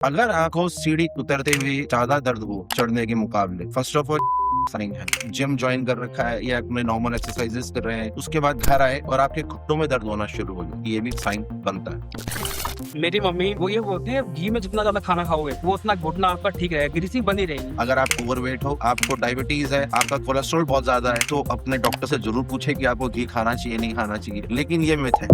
अगर आपको सीढ़ी उतरते हुए ज्यादा दर्द हो चढ़ने के मुकाबले, फर्स्ट ऑफ ऑल साइन है, जिम ज्वाइन कर रखा है या अपने नॉर्मल एक्सरसाइजेस कर रहे हैं, उसके बाद घर आए और आपके घुटनों में दर्द होना शुरू हो जाए, ये भी साइन बनता है। मेरी मम्मी वो ये बोलती है घी में जितना ज्यादा खाना खाओगे वो उतना घुटना आपका ठीक रहेगा, ग्रीसिंग बनी रहेगी। अगर आप ओवरवेट हो, आपको डायबिटीज है, आपका कोलेस्ट्रॉल बहुत ज्यादा है, तो अपने डॉक्टर से जरूर पूछे कि आपको घी खाना चाहिए नहीं खाना चाहिए। लेकिन ये मिथ है।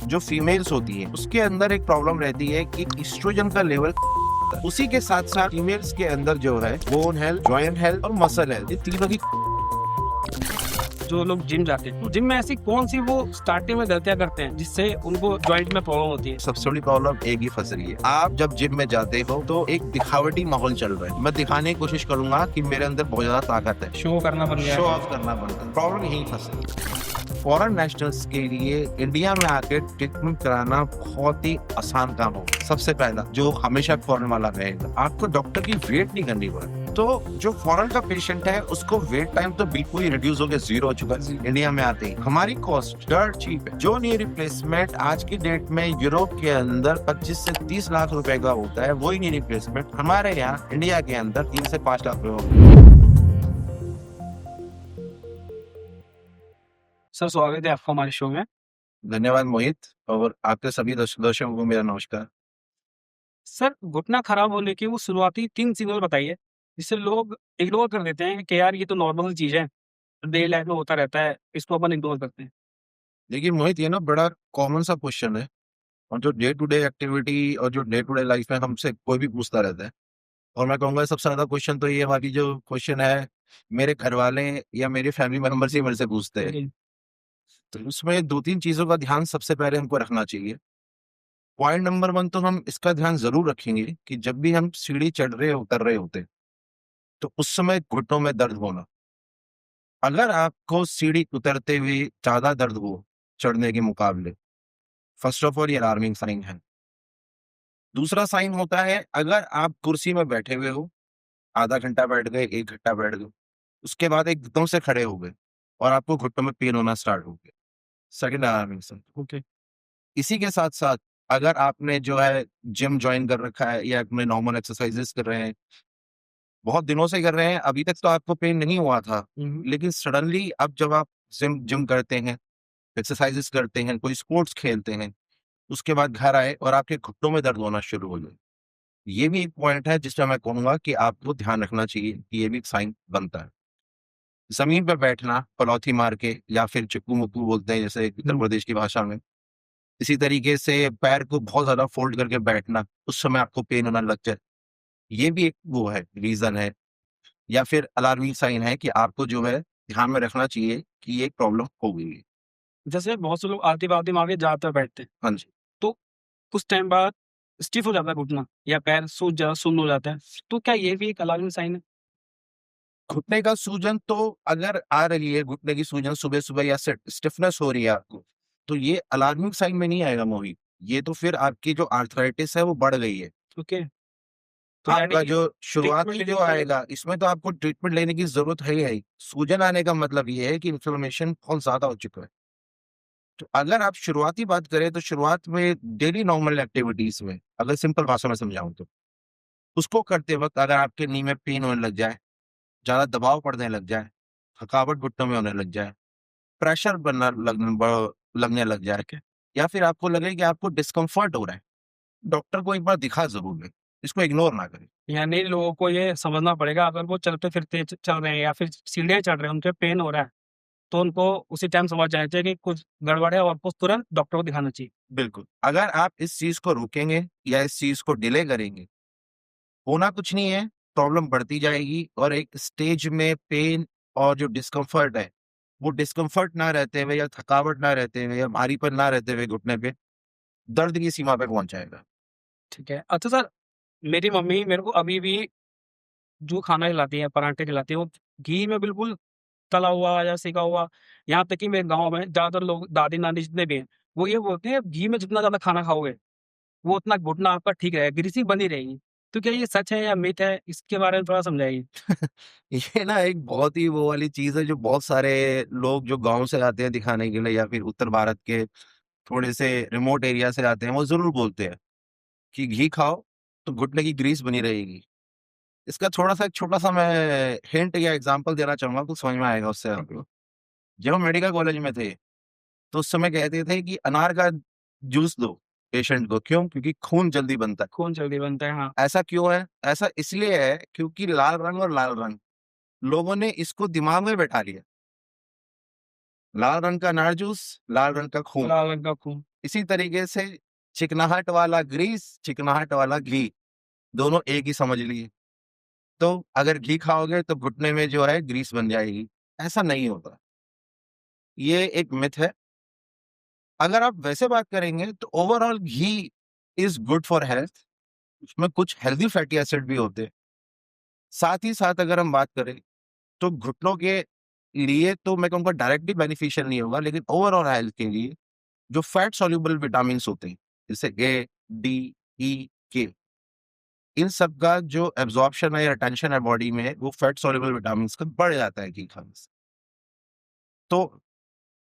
जो फीमेल्स होती है उसके अंदर एक प्रॉब्लम रहती है कि एस्ट्रोजन का लेवल, उसी के साथ साथ फीमेल्स के अंदर जो है बोन हेल्थ, जॉइंट हेल्थ और मसल हेल्थ, ये तीनों की। जो लोग जिम जाते हैं, जिम में ऐसी कौन सी वो स्टार्टिंग में गलतियां करते हैं जिससे उनको जॉइंट में प्रॉब्लम होती है? सबसे बड़ी प्रॉब्लम एक ही फंस रही है। आप जब जिम में जाते हो तो एक दिखावटी माहौल चल रहा है। मैं दिखाने की कोशिश करूंगा कि मेरे अंदर बहुत ज्यादा ताकत है, शो करना बन गया शो है। ऑफ करना पड़ता है। प्रॉब्लम यही फंसे। फॉरेन नेशनल्स के लिए इंडिया में आके ट्रीटमेंट कराना बहुत ही आसान काम हो। सबसे पहला जो हमेशा फॉरेन वाला रहेगा, आपको डॉक्टर की वेट नहीं करनी पड़े। तो जो फॉरेन का पेशेंट है उसको वेट टाइम तो बिल्कुल ही रिड्यूस हो गया, जीरो हो चुका है। इंडिया में आते ही हमारी कॉस्ट डर चीप है। जो नी रिप्लेसमेंट आज की डेट में यूरोप के अंदर 25 से 30 लाख रुपए का होता है, वही नी रिप्लेसमेंट हमारे यहाँ इंडिया के अंदर 3 से 5 लाख रुपए। सर स्वागत है आपका हमारे शो में। धन्यवाद मोहित, और आपके सभी दर्शकों को मेरा नमस्कार। सर घुटना खराब होने की वो शुरुआती 3 सिग्नल बताइए जिससे लोग इग्नोर कर देते हैं कि यार ये तो नॉर्मल चीज है, डेली लाइफ में होता रहता है, इसको अपन इग्नोर करते हैं। देखिए मोहित, ये ना बड़ा कॉमन सा क्वेश्चन है, और जो डे टू डे एक्टिविटी और जो डे टू डे लाइफ में हमसे कोई भी पूछता रहता है। और मैं कहूंगा सबसे ज्यादा क्वेश्चन तो ये वाली जो क्वेश्चन है, मेरे घर वाले या मेरे फैमिली मेंबर से मेरे से पूछते हैं। जी। तो उसमें 2-3 चीजों का ध्यान सबसे पहले हमको रखना चाहिए। पॉइंट नंबर 1 तो हम इसका ध्यान जरूर रखेंगे कि जब भी हम सीढ़ी चढ़ रहे उतर रहे होते, तो उस समय घुटनों में दर्द होना। अगर आपको सीढ़ी उतरते हुए ज्यादा दर्द हो चढ़ने के मुकाबले, फर्स्ट ऑफ ऑल ये अलार्मिंग साइन है। दूसरा साइन होता है, अगर आप कुर्सी में बैठे हुए हो, आधा घंटा बैठ गए, 1 घंटा बैठ गए, उसके बाद एकदम से खड़े हो गए और आपको घुटनों में पेन होना स्टार्ट हो गया, सेकंड अलार्मिंग साइन। ओके। इसी के साथ साथ अगर आपने जो है जिम ज्वाइन कर रखा है या अपने नॉर्मल एक्सरसाइजेस कर रहे हैं, बहुत दिनों से कर रहे हैं, अभी तक तो आपको पेन नहीं हुआ था, लेकिन सडनली अब जब आप जिम जिम करते हैं, एक्सरसाइजेस करते हैं, कोई स्पोर्ट्स खेलते हैं, उसके बाद घर आए और आपके घुटनों में दर्द होना शुरू हो जाए, ये भी एक पॉइंट है जिसमें मैं कहूंगा कि आपको ध्यान रखना चाहिए कि ये भी एक साइन बनता है। जमीन पर बैठना पलौथी मार के, या फिर चिक्कू मुक्कू बोलते हैं जैसे उत्तर प्रदेश की भाषा में, इसी तरीके से पैर को बहुत ज्यादा फोल्ड करके बैठना, उस समय आपको पेन होना लग जाए, ये भी एक वो है, रीजन है, या फिर अलार्मिंग साइन है कि आपको जो है ध्यान में रखना चाहिए कि ये एक प्रॉब्लम हो गई है। जैसे बहुत से लोग आते मार के ज्यादातर बैठते हैं, हाँ जी। तो कुछ टाइम बाद स्टिफ हो जाता है घुटना या पैर सूज जा सुन्न हो जाता है, तो क्या ये भी एक अलार्मिंग साइन है? घुटने का सूजन तो अगर आ रही है, घुटने की सूजन सुबह सुबह या स्टिफनेस हो रही है आपको, तो ये अलार्मिंग साइन में नहीं आएगा मोहित। ये तो फिर आपकी जो आर्थराइटिस है वो बढ़ गई है। ओके। तो आपका यानी जो शुरुआत ट्रीटमेंट में जो लेनी पड़ेगी। आएगा, इसमें तो आपको ट्रीटमेंट लेने की जरूरत है ही है। सूजन आने का मतलब ये है कि इन्फ्लेमेशन बहुत ज्यादा हो चुका है। तो अगर आप शुरुआती बात करें, तो शुरुआत में डेली नॉर्मल एक्टिविटीज में, अगर सिंपल भाषा में समझाऊं तो, उसको करते वक्त अगर आपके नी में पेन होने लग जाए, ज्यादा दबाव पड़ने लग जाए, थकावट घुटनों में होने लग जाए, प्रेशर लगने लग जाए, ठीक है। या फिर आपको लगे कि आपको डिस्कम्फर्ट हो रहा है, डॉक्टर को एक बार दिखा जरूर लें। इसको इग्नोर ना करें। यानी लोगों को ये समझना पड़ेगा, अगर वो चलते-फिरते चल रहे हैं या फिर सीढ़ियाँ चढ़ रहे हैं, उनपे पेन हो रहा है, तो उनको उसी टाइम समझ जाना चाहिए कि कुछ गड़बड़ है और उनको तुरंत डॉक्टर को दिखाना चाहिए। बिल्कुल, अगर आप इस चीज को रोकेंगे या इस चीज को डिले करेंगे, होना कुछ नहीं है, प्रॉब्लम बढ़ती जाएगी और एक स्टेज में पेन और जो डिस्कम्फर्ट है, वो डिस्कम्फर्ट ना रहते हुए या थकावट ना रहते हुए या भारीपन ना रहते हुए घुटने पे दर्द की सीमा पे पहुंच जाएगा। ठीक है। अच्छा सर, मेरी मम्मी मेरे को अभी भी जो खाना खिलाती है, पराठे खिलाती है, वो घी में बिल्कुल तला हुआ या सेका हुआ, यहाँ तक कि मेरे गाँव में ज़्यादातर लोग दादी-नानी जितने भी हैं, वो ये बोलते हैं घी में जितना ज़्यादा खाना खाओगे, वो उतना घुटना आपका ठीक रहेगा, ग्रीसिंग बनी रहेगी। तो क्या ये सच है या मिथ है? इसके बारे में थोड़ा समझाइए। ये ना एक बहुत ही वो वाली चीज है, जो बहुत सारे लोग जो गांव से आते हैं दिखाने के लिए, या फिर उत्तर भारत के थोड़े से रिमोट एरिया से आते हैं, वो जरूर बोलते हैं कि घी खाओ तो घुटने की ग्रीस बनी रहेगी। इसका थोड़ा-सा एक छोटा-सा मैं हिंट या एग्ज़ाम्पल देना चाहूँगा तो समझ में आएगा उससे आपको। जब हम मेडिकल कॉलेज में थे, तो उस समय कहते थे कि अनार का जूस दो पेशेंट को, क्यों? क्योंकि खून जल्दी बनता है। खून जल्दी बनता है, हाँ। ऐसा क्यों है? ऐसा इसलिए है क्योंकि लाल रंग और लाल रंग, लोगों ने इसको दिमाग में बैठा लिया। लाल रंग का अनार जूस, लाल रंग का खून। लाल रंग का खून। इसी तरीके से चिकनाहट वाला ग्रीस, चिकनाहट वाला घी, दोनों एक ही समझ लिए। तो अगर घी खाओगे तो घुटने में जो है ग्रीस बन जाएगी, ऐसा नहीं होता। ये एक मिथ है। अगर आप वैसे बात करेंगे तो overall ghee is good for health, उसमें कुछ हेल्दी फैटी एसिड भी होते हैं। साथ ही साथ अगर हम बात करें तो घुटनों के लिए तो मैं कहूँगा डायरेक्टली बेनिफिशियल नहीं होगा, लेकिन ओवरऑल हेल्थ के लिए जो फैट सॉल्युबल विटामिन्स होते हैं, जैसे ए, डी, ई, के, इन सब का जो एब्ज़ॉर्प्शन है या रिटेंशन है बॉडी में, वो फैट सॉल्युबल विटामिन्स का बढ़ जाता है घी खाने से। तो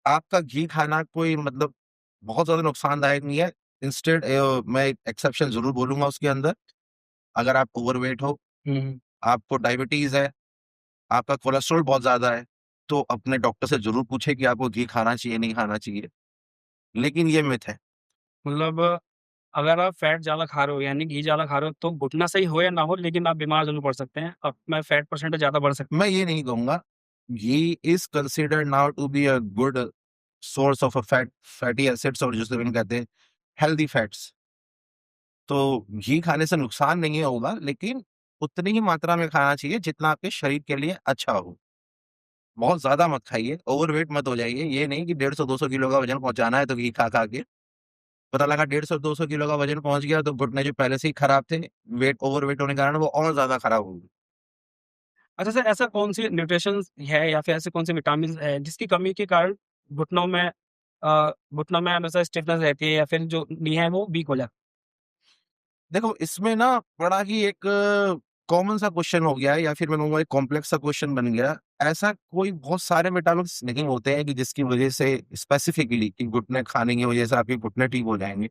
आपका घी खाना कोई मतलब बहुत ज़्यादा नुकसानदायक नहीं है। इंस्टेड मैं एक एक्सेप्शन ज़रूर बोलूँगा उसके अंदर, अगर आप ओवरवेट हो, हुँ, हुँ। आपको डायबिटीज़ है, आपका कोलेस्ट्रॉल बहुत ज़्यादा है, तो अपने डॉक्टर से ज़रूर पूछें कि आपको घी खाना चाहिए, नहीं खाना चाहिए। लेकिन ये मिथ है। मतलब अगर आप फैट ज़्यादा खा रहे हो यानी घी ज़्यादा खा रहे हो तो घुटना सही हो या ना हो लेकिन आप बीमार ज़रूर पड़ सकते हैं। अब मैं फैट परसेंटेज ज़्यादा बढ़ सकता मैं ये नहीं कहूँगा, ghee is considered now to be a good source of a fatty acids और जिसे हम कहते हैं हेल्दी फैट्स। तो घी खाने से नुकसान नहीं होगा, लेकिन उतनी ही मात्रा में खाना चाहिए जितना आपके शरीर के लिए अच्छा हो। बहुत ज़्यादा मत खाइए, ओवरवेट मत हो जाइए। ये नहीं कि 150-200 किलो का वज़न पहुँचाना है तो घी खा-खा के, पता लगा 150-200 किलो का वज़न पहुँच गया तो घुटने जो पहले से ही खराब थे, ओवरवेट होने के कारण वो और ज़्यादा खराब हो गए। अच्छा सर, ऐसा कौन-सी न्यूट्रिशंस है या फिर ऐसे कौन-से विटामिन्स है जिसकी कमी के कारण घुटनों में घुटनों में हमेशा स्टिफनेस रहती है या फिर जो नी है वो वीक हो जाती देखो, इसमें ना बड़ा ही एक कॉमन सा क्वेश्चन हो गया है या फिर मैं कहूँगा एक कॉम्प्लेक्स सा क्वेश्चन बन गया। ऐसा कोई बहुत सारे विटामिन्स नहीं होते हैं कि जिसकी वज़ह से स्पेसिफिकली कि घुटने खाने की वज़ह से आपके घुटने ठीक हो जाएँगे।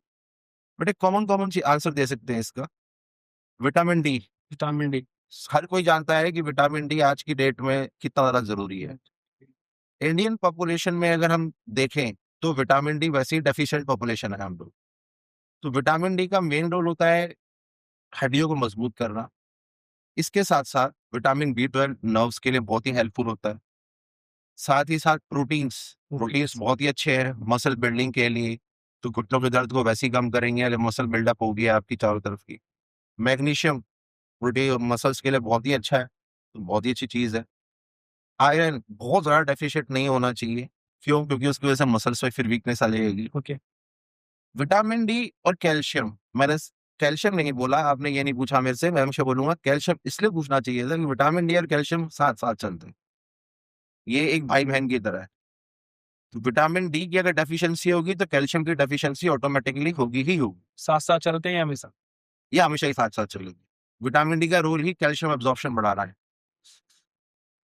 बट एक कॉमन सी आंसर दे सकते हैं इसका, विटामिन डी। Vitamin D. हर कोई जानता है कि विटामिन डी आज की डेट में कितना ज़्यादा ज़रूरी है। इंडियन पॉपुलेशन में अगर हम देखें, तो विटामिन डी वैसे ही डेफिशिएंट पॉपुलेशन है हम लोग। तो विटामिन डी का मेन रोल होता है हड्डियों को मजबूत करना। इसके साथ-साथ विटामिन बी12 नर्व्स के लिए बहुत ही हेल्पफुल होता है। साथ ही साथ प्रोटीन्स, प्रोटीन्स बहुत ही अच्छे हैं मसल बिल्डिंग के लिए, तो घुटनों के दर्द को वैसे ही कम करेंगे अगर मसल बिल्डअप हो गया आपकी चारों तरफ की। मैग्नीशियम प्रोटीन मसल्स के लिए बहुत ही अच्छा है, तो बहुत ही अच्छी चीज़ है। आयरन बहुत ज़्यादा डेफिशिएंट नहीं होना चाहिए, क्यों? क्योंकि उसकी वजह से मसल्स में फिर वीकनेस आ जाएगी। ओके। विटामिन डी और कैल्शियम, कैल्शियम नहीं बोला, आपने ये नहीं पूछा मेरे से, मैं हमेशा बोलूँगा कैल्शियम इसलिए पूछना चाहिए था कि विटामिन डी और कैल्शियम साथ-साथ चलते हैं। ये एक भाई-बहन की तरह है। तो विटामिन डी की अगर डेफिशिएंसी होगी तो कैल्शियम की डेफिशिएंसी ऑटोमैटिकली होगी ही होगी। साथ-साथ चलते हैं हमेशा। ये हमेशा ही साथ-साथ चलेगी। विटामिन डी का रोल ही कैल्शियम एब्ज़ॉर्प्शन बढ़ाना है।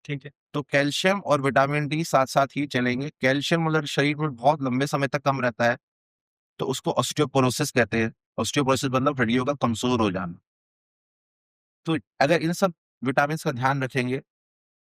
ठीक है। तो कैल्शियम और विटामिन डी साथ-साथ ही चलेंगे। कैल्शियम अगर शरीर में बहुत लंबे समय तक कम रहता है, तो उसको ऑस्टियोपोरोसिस कहते हैं। ऑस्टियोपोरोसिस मतलब हड्डियों का कमज़ोर हो जाना। तो अगर इन सब विटामिन्स का ध्यान रखेंगे,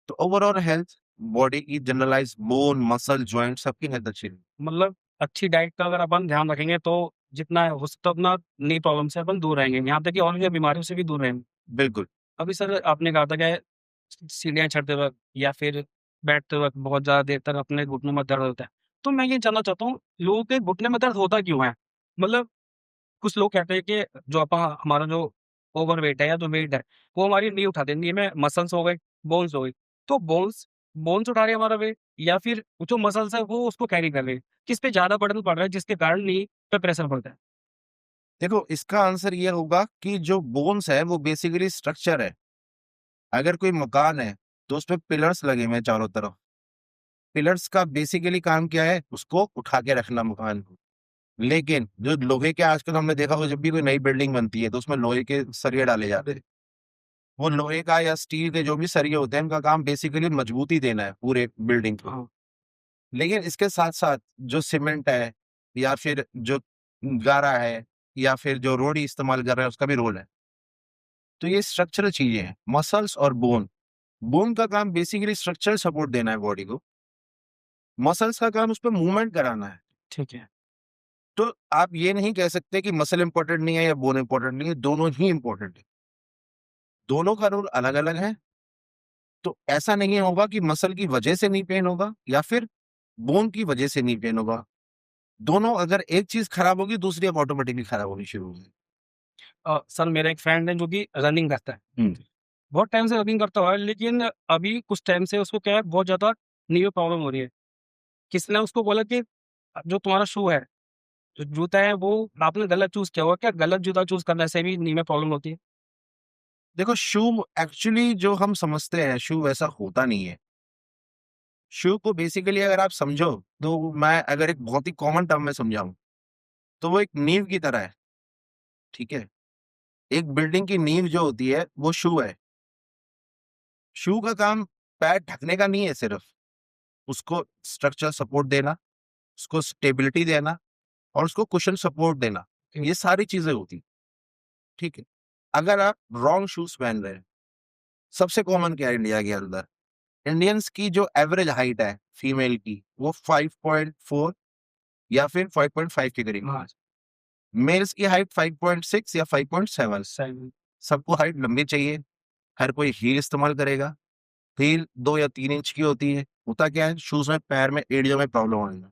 तो ओवरऑल हेल्थ, बॉडी की जनरलाइज़ बोन, मसल, जॉइंट सबकी हेल्थ अच्छी रहेगी। मतलब अच्छी डाइट का अगर अपन ध्यान रखेंगे तो जितना हो सकता है उतना नई प्रॉब्लम से अपन दूर रहेंगे। यहाँ तक कि और भी बीमारियों से भी दूर रहेंगे। बिल्कुल। अभी सर आपने कहा था कि सीढ़ियाँ चढ़ते वक़्त या फिर बैठते वक़्त बहुत ज़्यादा देर तक अपने घुटनों में दर्द होता है। तो मैं ये जानना चाहता हूँ, लोगों के घुटने में दर्द होता क्यों है? मतलब कुछ लोग कहते हैं कि जो हमारा जो ओवरवेट है या जो वेट है, वो हमारी नी उठाते हैं। नी में मसल्स हो गए, बोन्स हो गई। तो बोन्स बोन्स उठा रही है हमारा वेट या फिर जो मसल्स है वो उसको कैरी कर रही है? किस पे ज़्यादा बर्डन पड़ रहा है जिसके कारण नी पे प्रेशर पड़ता है? देखो, इसका आंसर ये होगा कि जो बोन्स है, वो बेसिकली स्ट्रक्चर है। अगर कोई मकान है, तो उसपे पिलर्स लगे हुए हैं चारों तरफ। पिलर्स का बेसिकली काम क्या है? उसको उठा के रखना मकान को। लेकिन जो लोहे के आजकल हमने देखा होगा जब भी कोई नई बिल्डिंग बनती है, तो उसमें लोहे के सरिये डाले जाते हैं। वो लोहे का या स्टील के जो भी सरिये होते हैं, उनका काम बेसिकली मजबूती देना है पूरे बिल्डिंग को। हाँ। लेकिन इसके साथ-साथ जो सीमेंट है या फिर जो गारा है, या फिर जो रोड़ी इस्तेमाल कर रहे हैं उसका भी रोल है। तो ये स्ट्रक्चरल चीजें हैं, मसल्स और बोन। बोन का काम बेसिकली स्ट्रक्चरल सपोर्ट देना है बॉडी को, मसल्स का काम उस पर मूवमेंट कराना है। ठीक है। तो आप ये नहीं कह सकते कि मसल इंपॉर्टेंट नहीं है या बोन इंपॉर्टेंट नहीं है, दोनों ही इंपॉर्टेंट है, दोनों का रोल अलग अलग है। तो ऐसा नहीं होगा कि मसल की वजह से नहीं पेन होगा या फिर बोन की वजह से नहीं पेन होगा, दोनों अगर एक चीज खराब होगी दूसरी अब ऑटोमेटिकली खराब होनी शुरू होगी। सर मेरा एक फ्रेंड है जो कि रनिंग करता है, बहुत टाइम से रनिंग करता हुआ है, लेकिन अभी कुछ टाइम से उसको क्या है, बहुत ज़्यादा नी में प्रॉब्लम हो रही है। किसी ने उसको बोला कि जो तुम्हारा शू है, जो जूता है, वो आपने गलत चूज़ किया हुआ है, क्या गलत जूता चूज़ करने से भी नी में प्रॉब्लम होती है? देखो शू एक्चुअली जो हम समझते हैं शू वैसा होता नहीं है। शू को बेसिकली अगर आप समझो तो मैं अगर एक बहुत ही कॉमन टर्म में समझाऊं तो वो एक नींव की तरह है, ठीक है। एक बिल्डिंग की नींव जो होती है वो शू है। शू का काम पैर ढकने का नहीं है सिर्फ, उसको स्ट्रक्चर सपोर्ट देना, उसको स्टेबिलिटी देना और उसको कुशन सपोर्ट देना, ये सारी चीजें होती, ठीक है। अगर आप रॉन्ग शूज पहन रहे हैं, सबसे कॉमन क्या है इंडिया के अंदर, इंडियंस की जो एवरेज हाइट है फीमेल की वो 5.4 या फिर 5.5 के करीब, हाँ, मेल्स की हाइट 5.6 या 5.7। सही। सबको हाइट लंबी चाहिए, हर कोई हील इस्तेमाल करेगा, हील 2 या 3 इंच की होती है। होता क्या है, शूज में पैर में एड़ियों में प्रॉब्लम आएगा,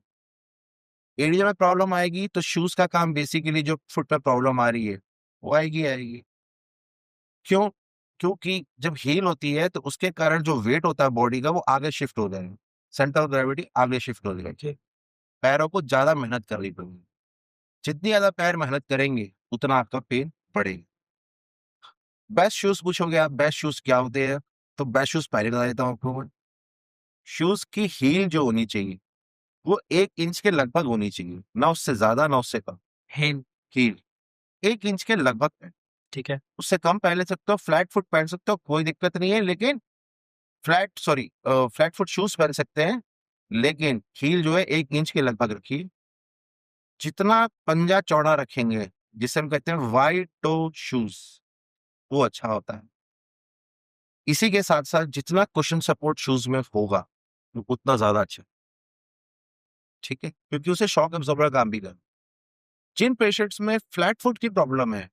एड़ियों में प्रॉब्लम आएगी तो शूज का काम बेसिकली जो फुट में प्रॉब्लम आ रही है वो आएगी आएगी। क्यों? क्योंकि जब हील होती है तो उसके कारण जो वेट होता है बॉडी का वो आगे शिफ्ट हो जाएगा, सेंटर ऑफ ग्रेविटी आगे शिफ्ट हो जाएगी, पैरों को ज्यादा मेहनत करनी पड़ेगी। जितनी ज्यादा पैर मेहनत करेंगे उतना आपका पेन बढ़ेगा। बेस्ट शूज पूछोगे आप, बेस्ट शूज क्या होते हैं, तो बेस्ट शूज पहले बता देता हूँ आपको। शूज की हील जो होनी चाहिए वो 1 इंच के लगभग होनी चाहिए, ना उससे ज्यादा ना उससे कम। हील। हील 1 इंच के लगभग है, ठीक है। उससे कम पहन सकते हो, फ्लैट फुट पहन सकते हो, कोई दिक्कत नहीं है, लेकिन फ्लैट फुट शूज पहन सकते हैं, लेकिन हील जो है 1 इंच के लगभग रखिए। जितना पंजा चौड़ा रखेंगे, जिसे हम कहते हैं वाइड टो शूज, वो अच्छा होता है। इसी के साथ साथ जितना कुशन सपोर्ट शूज में होगा वो उतना ज्यादा अच्छा, ठीक है, क्योंकि उसे शॉक एब्जॉर्बर काम भी कर। जिन पेशेंट्स में फ्लैट फुट की प्रॉब्लम है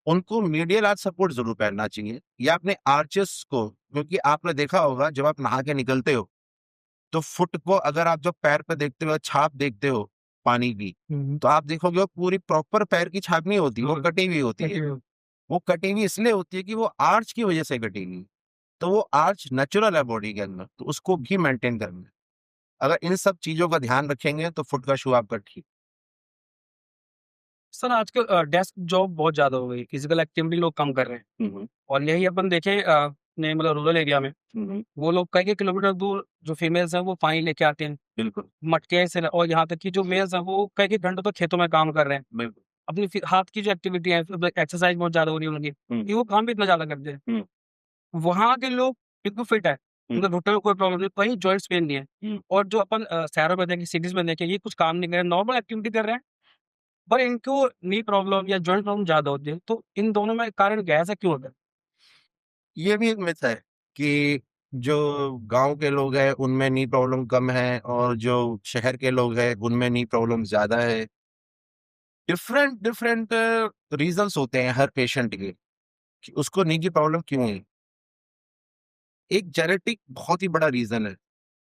उनको मीडियल आर्च सपोर्ट जरूर पहनना चाहिए, या अपने आर्चेस को, क्योंकि आपने देखा होगा जब आप नहा के निकलते हो तो फुट को अगर आप जब पैर पे देखते हो, छाप देखते हो पानी की, तो आप देखोगे वो पूरी प्रॉपर पैर की छाप नहीं होती, वो कटी हुई होती है। वो कटी हुई इसलिए होती है कि वो आर्च की वजह से कटी हुई, तो वो आर्च नेचुरल है बॉडी के अंदर, तो उसको भी मेंटेन करना है। अगर इन सब चीजों का ध्यान रखेंगे तो फुट का शू आपका ठीक। सर आजकल डेस्क जॉब बहुत ज़्यादा हो गई, फिजिकल एक्टिविटी लोग कम कर रहे हैं, और यही अपन देखें अपने मतलब रूरल एरिया में, वो लोग कई किलोमीटर दूर जो फीमेल्स हैं वो पानी लेके आते हैं, बिल्कुल मटके से, और यहाँ तक कि जो मेल्स हैं वो कई घंटों तक खेतों में काम कर रहे हैं। बिल्कुल। अपनी हाथ की जो एक्टिविटी है, एक्सरसाइज बहुत ज्यादा हो रही है उनकी, कि वो काम भी इतना ज्यादा करते हैं। वहाँ के लोग बिल्कुल फिट है, उनके घुटने में कोई प्रॉब्लम नहीं, कहीं जॉइंट्स पेन नहीं है। और जो अपन शहरों में देखें, सिटीज में देखें, ये कुछ काम नहीं कर रहे हैं, नॉर्मल एक्टिविटी कर रहे हैं, पर इनको नी प्रॉब्लम या जॉइंट प्रॉब्लम ज्यादा होती है। तो इन दोनों में कारण क्या है, ऐसा क्यों होता है? ये भी एक मिथ है कि जो गांव के लोग हैं उनमें नी प्रॉब्लम कम है और जो शहर के लोग हैं उनमें नी प्रॉब्लम ज्यादा है। डिफरेंट डिफरेंट रीजंस होते हैं हर पेशेंट के कि उसको नी की प्रॉब्लम क्यों है। एक जेनेटिक बहुत ही बड़ा रीजन है।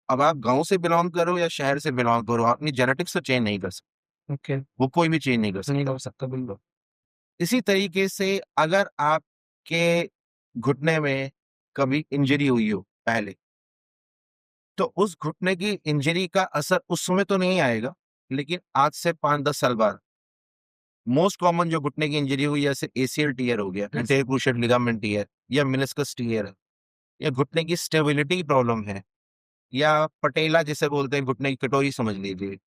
अब आप गांव से बिलोंग करो या शहर से बिलोंग करो, आप अपनी जेनेटिक्स तो चेंज नहीं कर सकते, ओके। वो कोई भी चेंज नहीं कर नहीं सकता। हो सकता, बिल्कुल। इसी तरीके से अगर आपके घुटने में कभी इंजरी हुई हो पहले, तो उस घुटने की इंजरी का असर उस समय तो नहीं आएगा, लेकिन आज से 5-10 साल बाद मोस्ट कॉमन जो घुटने की इंजरी हुई, जैसे एसीएल टीयर हो गया, एंटीरियर क्रूशिएट लिगामेंट टीयर, या मेनिस्कस टीयर है, या घुटने की स्टेबिलिटी की प्रॉब्लम है, या पटेला जिसे बोलते हैं घुटने की कटोरी समझ लीजिए,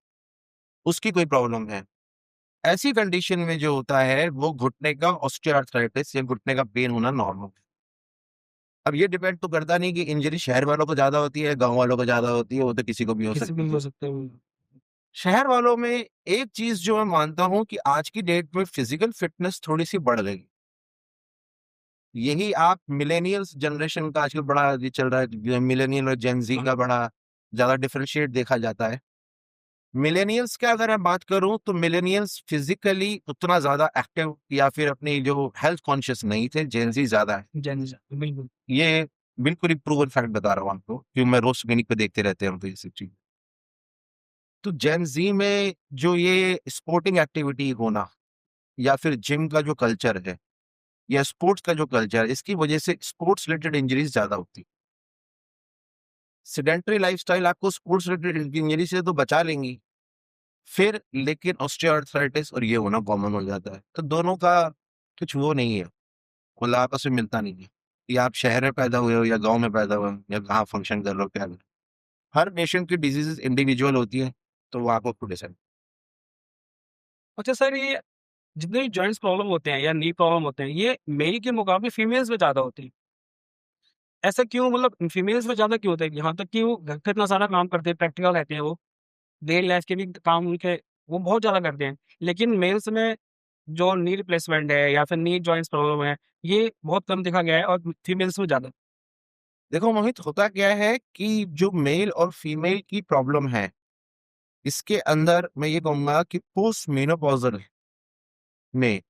उसकी कोई प्रॉब्लम है, ऐसी कंडीशन में जो होता है वो घुटने का ऑस्टियोआर्थराइटिस या घुटने का पेन होना नॉर्मल है। अब ये डिपेंड तो करता नहीं कि इंजरी शहर वालों को ज्यादा होती है गांव वालों को ज्यादा होती है, वो तो किसी को भी हो किसी सकती भी है। हो सकता है। शहर वालों में एक चीज़ जो मैं मानता हूँ कि आज की डेट में फिज़िकल फ़िटनेस थोड़ी-सी बढ़ गई। यही आप मिलेनियल्स जनरेशन का आजकल बड़ा ये चल रहा है, मिलेनियल और जेन ज़ी का बड़ा ज़्यादा डिफरेंशिएट देखा जाता है। मिलेनियल्स की अगर मैं बात करूँ तो मिलेनियल्स फिज़िकली उतना ज़्यादा एक्टिव या फिर अपनी जो हेल्थ कॉन्शियस नहीं थे, जेन ज़ी ज़्यादा है। जेन बिल्कुल। ये बिल्कुल ही प्रूवन फैक्ट बता रहा हूँ आपको, क्योंकि मैं रोज़ क्लिनिक पे देखते रहते हैं हम तो ये सब चीज़। तो जेन ज़ी में जो ये स्पोर्टिंग एक्टिविटी होना या फिर जिम का जो कल्चर है या स्पोर्ट्स का जो कल्चर है, इसकी वजह से स्पोर्ट्स रिलेटेड इंजरीज ज़्यादा होती है। सेडेंटरी लाइफ़स्टाइल आपको स्पोर्ट्स रिलेटेड इंजरी से तो बचा लेंगी, फिर लेकिन ऑस्टियोआर्थराइटिस और ये होना कॉमन हो जाता है। तो दोनों का कुछ वो नहीं है, मतलब आपस में मिलता नहीं है। या आप शहर में पैदा हुए हो या गाँव में पैदा हुए हो या कहाँ फंक्शन कर रहे हो, क्या कर रहे हो। हर नेशन की डिजीज़ेज़ इंडिविजुअल होती है, तो वो आपको खुद डिसाइड। अच्छा सर, ये जितने भी जॉइंट्स प्रॉब्लम होते हैं या नी प्रॉब्लम होते हैं, ये मेल के मुकाबले फीमेल्स में ज़्यादा होती है। ऐसा क्यों, मतलब फीमेल्स में ज़्यादा क्यों होता है? यहाँ तक कि वो घर पे इतना सारा काम करते हैं, प्रैक्टिकल रहते हैं वो, डेली लाइफ के भी काम उनके वो बहुत ज़्यादा करते हैं। लेकिन मेल्स में जो नी रिप्लेसमेंट है या फिर नी जॉइंट्स प्रॉब्लम है, ये बहुत कम देखा गया है और फीमेल्स में ज़्यादा। देखो मोहित, होता क्या है कि जो मेल और फीमेल की प्रॉब्लम है, इसके अंदर मैं ये कहूँगा कि पोस्ट मेनोपॉज़ल में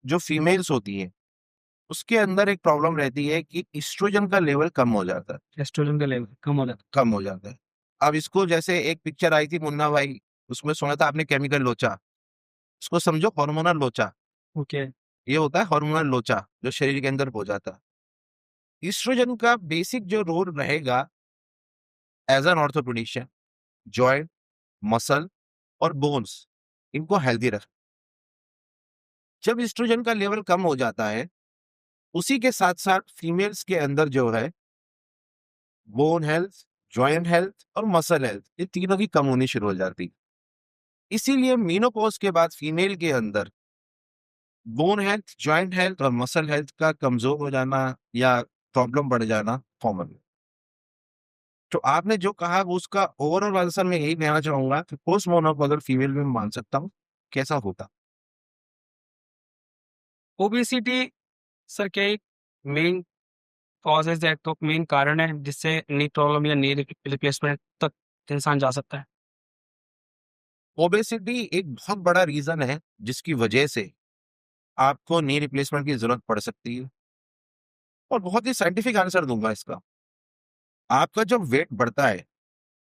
जो फीमेल्स होती हैं, उसके अंदर एक प्रॉब्लम रहती है कि एस्ट्रोजन का लेवल कम हो जाता है, एस्ट्रोजन का लेवल कम हो जाता कम हो जाता है। अब इसको जैसे एक पिक्चर आई थी मुन्ना भाई, उसमें सुना था आपने केमिकल लोचा, इसको समझो हार्मोनल लोचा। है। ओके। ये होता है हार्मोनल लोचा जो शरीर के अंदर हो जाता है। एस्ट्रोजन का बेसिक जो रोल रहेगा as an orthopaedician, joint, muscle और बोन्स, इनको हेल्दी रख। जब एस्ट्रोजन का लेवल कम हो जाता है, उसी के साथ-साथ फीमेल्स के अंदर जो है बोन हेल्थ, जॉइंट हेल्थ और मसल हेल्थ, ये तीनों की कम होनी शुरू हो जाती है। इसीलिए मेनोपॉज़ के बाद फीमेल के अंदर बोन हेल्थ, जॉइंट हेल्थ और मसल हेल्थ का कमज़ोर हो जाना या प्रॉब्लम बढ़ जाना कॉमन है। तो आपने जो कहा वो उसका ओवरऑल आंसर मैं यही कहना चाहूँगा कि पोस्ट मेनोपॉज़ल फीमेल में मान सकता हूँ, कैसा होता? ओबेसिटी सर क्या एक मेन कॉज़ेज़ है, तो मेन कारण है जिससे नी प्रॉब्लम या नी रिप्लेसमेंट तक इंसान जा सकता है? ओबेसिटी एक बहुत बड़ा रीज़न है, जिसकी वजह से आपको नी रिप्लेसमेंट की ज़रूरत पड़ सकती है और बहुत ही साइंटिफिक आंसर दूँगा इसका। आपका जब वेट बढ़ता है,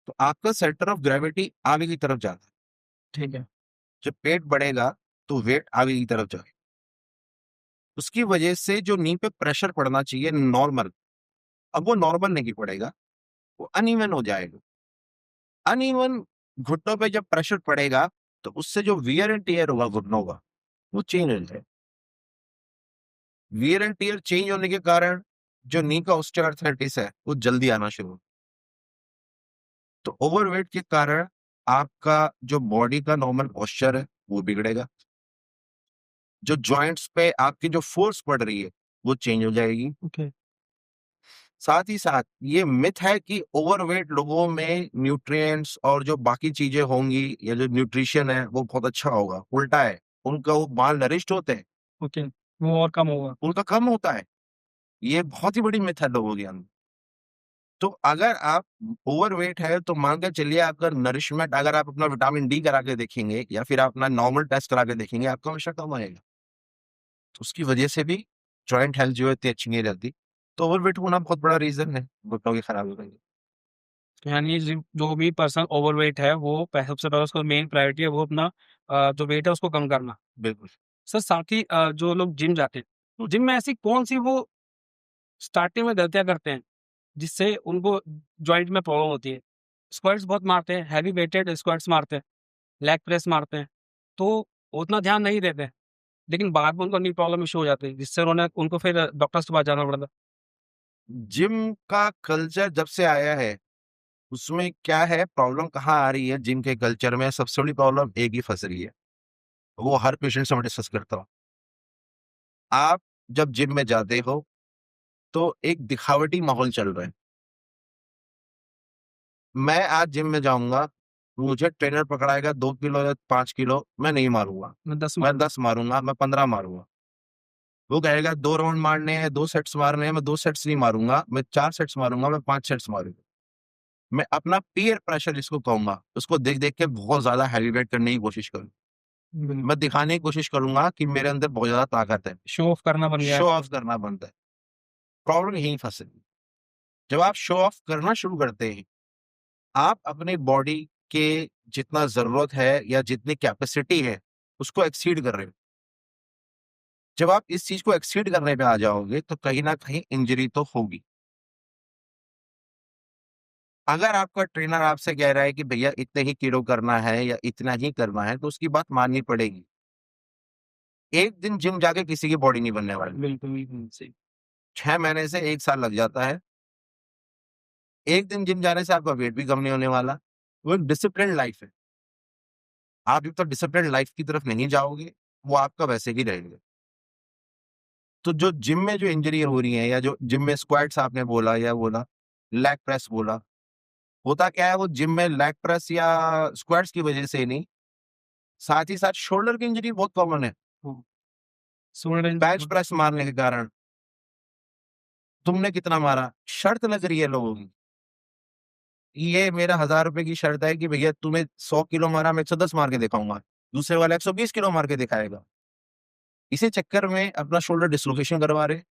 तो आपका सेंटर ऑफ ग्रेविटी आगे की तरफ जाता है। ठीक है। जब पेट बढ़ेगा, तो वेट आगे की तरफ जाएगा। उसकी वजह से जो नी पे प्रेशर पड़ना चाहिए नॉर्मल, अब वो नॉर्मल नहीं पड़ेगा, वो अनइवन हो जाएगा। अनइवन घुटनों पे जब प्रेशर पड़ेगा, तो उससे जो वियर एंड टियर होगा घुटनों का, वो चेंज हो जाएगा। वियर एंड टियर चेंज होने के कारण जो नी का ऑस्टियोआर्थराइटिस है, वो जल्दी आना शुरू होगा। तो ओवरवेट के कारण आपका जो बॉडी का नॉर्मल पोस्चर है, वो बिगड़ेगा। जो जॉइंट्स पे आपकी जो फोर्स पड़ रही है, वो चेंज हो जाएगी। ओके। साथ ही साथ ये मिथ है कि ओवरवेट लोगों में न्यूट्रिएंट्स और जो बाकी चीजें होंगी या जो न्यूट्रिशन है वो बहुत अच्छा होगा। उल्टा है, उनका वो माल नरिश्ड होते हैं, ओके, वो और कम होगा। उनका कम होता है। ये बहुत ही बड़ी मिथ है लोगों के अंदर। तो अगर आप ओवरवेट है तो मान के चलिए आपका नरिशमेंट, अगर आप अपना विटामिन डी करा के देखेंगे या फिर आप अपना नॉर्मल टेस्ट करा के देखेंगे, आपका हमेशा कम आएगा। तो उसकी वजह से भी जॉइंट हेल्थ जो है इतनी अच्छी नहीं रहती। तो ओवरवेट होना बहुत बड़ा रीजन है घुटनों की खराबी का। यानी जो भी पर्सन ओवरवेट है, वो सबसे पहले उसका मेन प्रायोरिटी है, वो अपना जो वेट है उसको कम करना। बिल्कुल। सर साथ ही जो लोग जिम जाते हैं, तो जिम में ऐसी कौन-सी वो स्टार्टिंग में गलतियाँ करते हैं, जिससे उनको जॉइंट में प्रॉब्लम होती है? स्क्वाट्स बहुत मारते हैं, हेवी वेटेड स्क्वाट्स मारते हैं, लेग प्रेस मारते हैं, तो उतना ध्यान नहीं देते हैं, लेकिन बाद में उनको नी प्रॉब्लम इश्यू हो जाती है, जिससे उनको फिर डॉक्टर्स के पास जाना पड़ता है। जिम का कल्चर जब से आया है, उसमें क्या है, प्रॉब्लम कहाँ आ रही है जिम के कल्चर में, सबसे बड़ी प्रॉब्लम एक ही फँस रही है। वो हर पेशेंट से मैं डिस्कस करता हूँ। आप जब जिम में जाते हो, तो एक दिखावटी माहौल चल रहा है। मैं आज जिम में जाऊँगा, मुझे ट्रेनर पकड़ाएगा 2 किलो या 5 किलो, मैं नहीं मारूँगा। मैं 10 मैं 10 मारूँगा, मैं 15 मारूँगा। वो कहेगा 2 राउंड मारने हैं, 2 सेट्स मारने हैं, मैं 2 सेट्स नहीं मारूँगा, मैं 4 सेट्स मारूँगा, मैं 5 सेट्स मारूँगा। मैं अपना पीयर प्रेशर जिसको कहूँगा, उसको देख-देख के बहुत ज़्यादा हेवी वेट करने की कोशिश करूँ। बिल्कुल, मैं दिखाने की कोशिश करूँगा कि मेरे अंदर बहुत ज़्यादा ताकत है। शो ऑफ करना बन गया शो है। ऑफ करना बनता है। प्रॉब्लम यहीं फँसेगी। जब आप शो ऑफ करना शुरू करते हैं, आप अपनी बॉडी के जितना ज़रूरत है या जितनी कैपेसिटी है, उसको एक्सीड कर रहे हो। जब आप इस चीज़ को एक्सीड करने पे आ जाओगे, तो कहीं न कहीं इंजरी तो होगी। अगर आपका ट्रेनर आपसे कह रहा है कि भैया इतने ही किलो करना है या इतना ही करना है, तो उसकी बात माननी पड़ेगी। एक दिन जिम जाके किसी की बॉडी नहीं बनने वाली। बिल्कुल, बिल्कुल, सही। 6 महीने से 1 साल लग जाता है। एक दिन जिम जाने से आपका वेट भी कम नहीं होने वाला। वो एक डिसिप्लिन्ड लाइफ़ है। आप जब तक डिसिप्लिन्ड लाइफ़ की तरफ नहीं जाओगे, वो आपका वैसे ही रहेगा। तो जो जिम में जो इंजरी हो रही है या जो जिम में स्क्वाट्स आपने बोला या बोला, लेग प्रेस बोला, होता क्या है वो जिम में लेग प्रेस या स्क्वाट्स की वजह से नहीं, साथ ही साथ शोल्डर की इंजरी बहुत कॉमन है। हाँ, शोल्डर बेंच प्रेस मारने के कारण। तुमने कितना मारा? शर्त लग रही है लोगों की। ये मेरा ₹1000 की शर्त है कि भैया तूने 100 किलो मारा, मैं 110 मार के दिखाऊँगा। दूसरे वाला 120 किलो मार के दिखाएगा। इसी चक्कर में अपना शोल्डर डिस्लोकेशन करवा रहे हैं,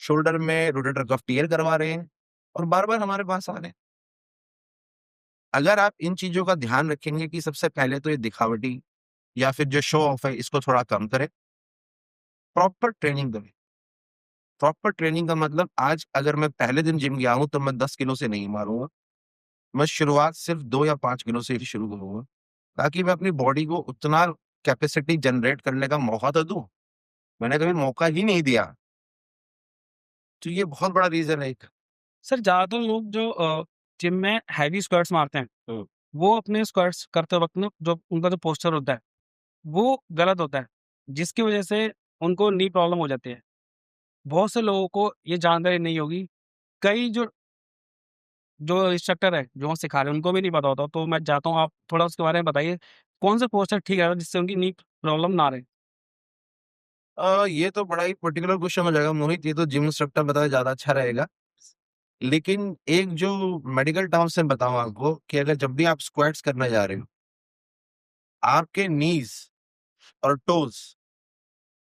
शोल्डर में रोटेटर कफ टियर करवा रहे हैं और बार-बार हमारे पास आ रहे हैं। अगर आप इन चीज़ों का ध्यान रखेंगे कि सबसे पहले तो ये दिखावटी या फिर जो शो ऑफ है इसको थोड़ा कम करें, प्रॉपर ट्रेनिंग करें। प्रॉपर ट्रेनिंग का मतलब आज अगर मैं पहले दिन जिम गया हूँ तो मैं 10 किलो से नहीं मारूँगा। मैं शुरुआत सिर्फ 2 या 5 किलो से ही शुरू करूँगा, ताकि मैं अपनी बॉडी को उतना कैपेसिटी जनरेट करने का मौका तो दूँ। मैंने कभी मौका ही नहीं दिया, तो ये बहुत बड़ा रीज़न है एक। सर ज़्यादातर लोग जो जिम में हैवी स्क्वाट्स मारते हैं, हुँ। वो अपने स्क्वाट्स करते वक़्त ना जो उनका जो पोस्चर होता है, वो गलत होता है, जिसकी वज़ह से उनको नी प्रॉब्लम हो जाती है। बहुत से लोगों को ये जानकारी नहीं होगी, कई जो इंस्ट्रक्टर है, जो सिखा रहे हैं, उनको भी नहीं पता होता, तो मैं चाहता हूँ आप थोड़ा उसके बारे में बताइए, कौन सा पोस्चर ठीक रहेगा जिससे उनकी नी प्रॉब्लम ना रहे? ये तो बड़ा ही पर्टिकुलर क्वेश्चन हो जाएगा मोहित, ये तो जिम इंस्ट्रक्टर बताए ज़्यादा अच्छा रहेगा। लेकिन एक जो मेडिकल टर्म्स में बताऊँ आपको कि अगर जब भी आप स्क्वाट्स करने जा रहे हो, आपके नीज़ और टोज़